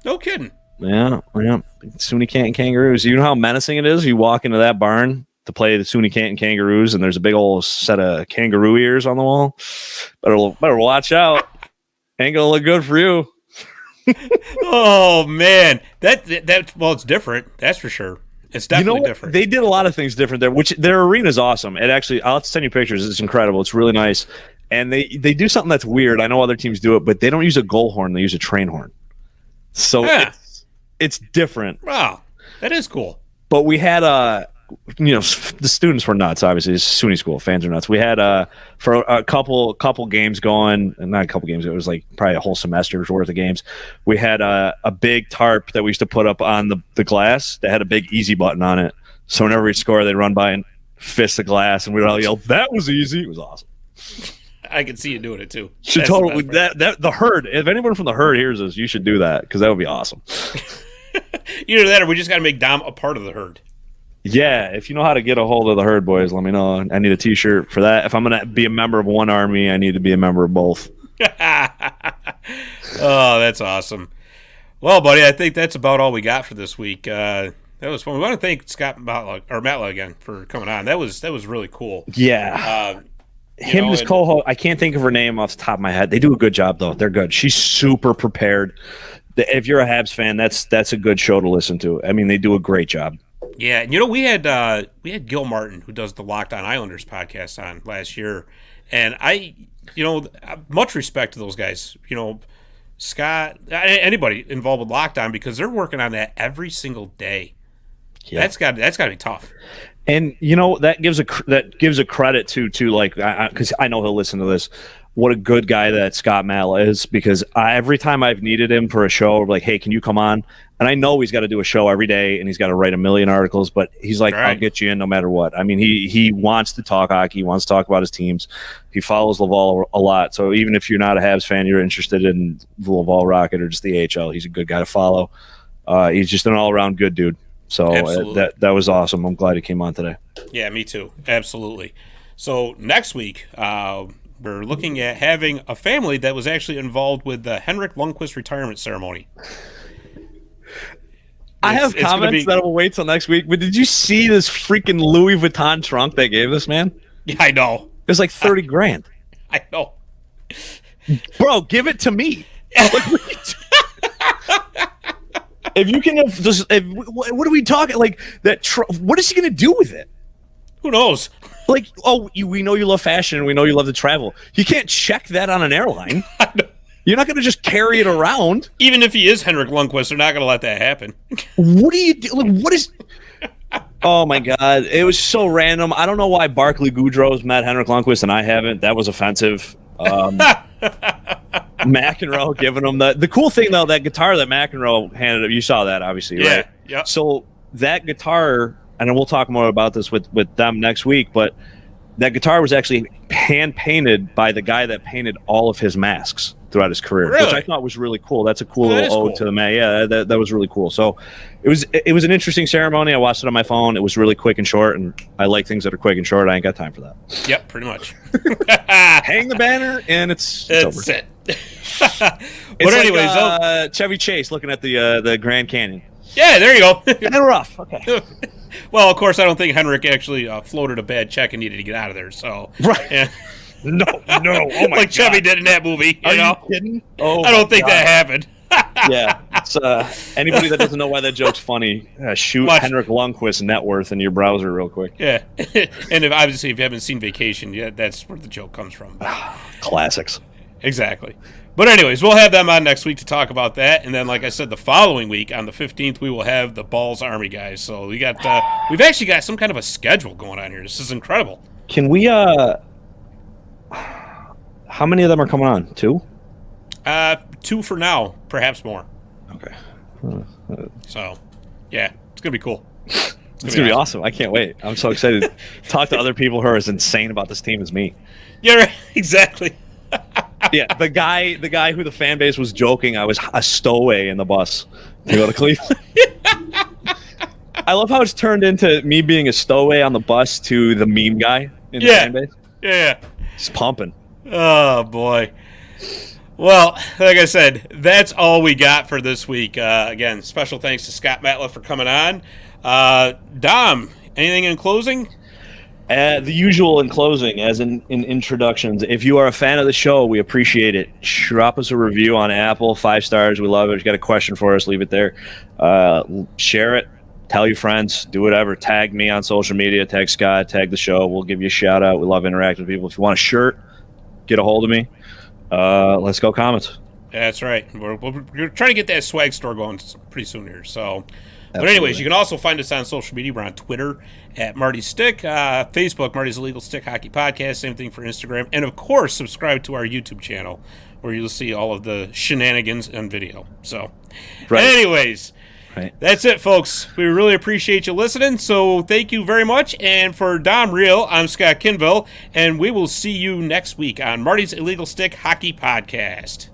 No kidding. Yeah. SUNY Canton Kangaroos. You know how menacing it is? You walk into that barn to play the SUNY Canton Kangaroos, and there's a big old set of kangaroo ears on the wall. Better watch out. Ain't gonna look good for you. Oh man, that well, it's different. That's for sure. It's definitely different. They did a lot of things different there, which their arena is awesome. It actually, I'll send you pictures. It's incredible. It's really nice. And they do something that's weird. I know other teams do it, but they don't use a goal horn. They use a train horn. So it's different. Wow, that is cool. But we had the students were nuts. Obviously, it's SUNY school. Fans are nuts. We had for a couple games going, and not a couple games. It was like probably a whole semester's worth of games. We had a big tarp that we used to put up on the glass that had a big easy button on it. So whenever we'd score, they'd run by and fist the glass, and we'd all yell, "That was easy!" It was awesome. I can see you doing it too. Should totally the herd. If anyone from the herd hears this, you should do that because that would be awesome. Either that, or we just got to make Dom a part of the herd. Yeah, if you know how to get a hold of the herd, boys, let me know. I need a T-shirt for that. If I'm going to be a member of one army, I need to be a member of both. Oh, that's awesome. Well, buddy, I think that's about all we got for this week. That was fun. We want to thank Scott Matla again for coming on. That was really cool. Yeah. His co-host, I can't think of her name off the top of my head. They do a good job, though. They're good. She's super prepared. If you're a Habs fan, that's a good show to listen to. I mean, they do a great job. Yeah, we had Gil Martin, who does the Locked On Islanders podcast, on last year, and much respect to those guys. Scott, anybody involved with Locked On, because they're working on that every single day. Yeah. That's got to be tough. And that gives a credit to like, because I know he'll listen to this. What a good guy that Scott Matla is, because every time I've needed him for a show, like, hey, can you come on? And I know he's got to do a show every day, and he's got to write a million articles, but he's like, right. I'll get you in no matter what. I mean, he wants to talk hockey. He wants to talk about his teams. He follows Laval a lot. So even if you're not a Habs fan, you're interested in the Laval Rocket or just the AHL, he's a good guy to follow. He's just an all-around good dude. So that was awesome. I'm glad he came on today. Yeah, me too. Absolutely. So next week, we're looking at having a family that was actually involved with the Henrik Lundqvist retirement ceremony. I have comments that will wait till next week, but did you see this freaking Louis Vuitton trunk they gave this man? Yeah, I know. It was like $30,000. I know. Bro, give it to me. If you can what are we talking? Like that? What is he going to do with it? Who knows? Like, we know you love fashion. We know you love to travel. You can't check that on an airline. You're not going to just carry it around. Even if he is Henrik Lundqvist, they're not going to let that happen. What do you do? Like, what is? Oh my God! It was so random. I don't know why Barclay Goudreau's met Henrik Lundqvist and I haven't. That was offensive. McEnroe giving him the cool thing though, that guitar that McEnroe handed him. You saw that, obviously, right? Yeah. So that guitar, and we'll talk more about this with them next week, but that guitar was actually hand painted by the guy that painted all of his masks throughout his career, which I thought was really cool. That's a cool little ode to the man. Yeah, that was really cool. So it was an interesting ceremony. I watched it on my phone. It was really quick and short, and I like things that are quick and short. I ain't got time for that. Yep, pretty much. Hang the banner, and it's over. It. But anyways, Chevy Chase looking at the Grand Canyon. Yeah, there you go. And rough. Okay. Well, of course, I don't think Henrik actually floated a bad check and needed to get out of there. So right. Yeah. No. Oh my like God. Chevy did in that movie. Are you kidding? Oh, I don't think that happened. Yeah. It's, anybody that doesn't know why that joke's funny, shoot Henrik Lundqvist net worth in your browser real quick. Yeah. And if you haven't seen Vacation, that's where the joke comes from. Classics. Exactly. But anyways, we'll have them on next week to talk about that, and then, like I said, the following week on the 15th, we will have the Balls Army guys. So we've actually got some kind of a schedule going on here. This is incredible. Can we? How many of them are coming on? 2? 2 for now, perhaps more. Okay. So, yeah, it's gonna be cool. It's gonna be awesome. I can't wait. I'm so excited to talk to other people who are as insane about this team as me. Yeah, right. Exactly. Yeah, the guy who the fan base was joking I was a stowaway in the bus to go to Cleveland. I love how it's turned into me being a stowaway on the bus to the meme guy in the fan base. Yeah. He's pumping. Oh, boy. Well, like I said, that's all we got for this week. Again, special thanks to Scott Matla for coming on. Dom, anything in closing? The usual in closing, as in introductions. If you are a fan of the show, we appreciate it. Drop us a review on Apple, 5 stars. We love it. If you got a question for us, leave it there. Share it. Tell your friends. Do whatever. Tag me on social media. Tag Scott. Tag the show. We'll give you a shout out. We love interacting with people. If you want a shirt, get a hold of me. Let's go Comets. That's right. We're trying to get that swag store going pretty soon here. So. But Absolutely. anyways, you can also find us on social media. We're on Twitter at Marty's Stick, Facebook, Marty's Illegal Stick Hockey Podcast, same thing for Instagram. And, of course, subscribe to our YouTube channel where you'll see all of the shenanigans on video. So, anyways, that's it, folks. We really appreciate you listening. So thank you very much. And for Dom Real, I'm Scott Kinville, and we will see you next week on Marty's Illegal Stick Hockey Podcast.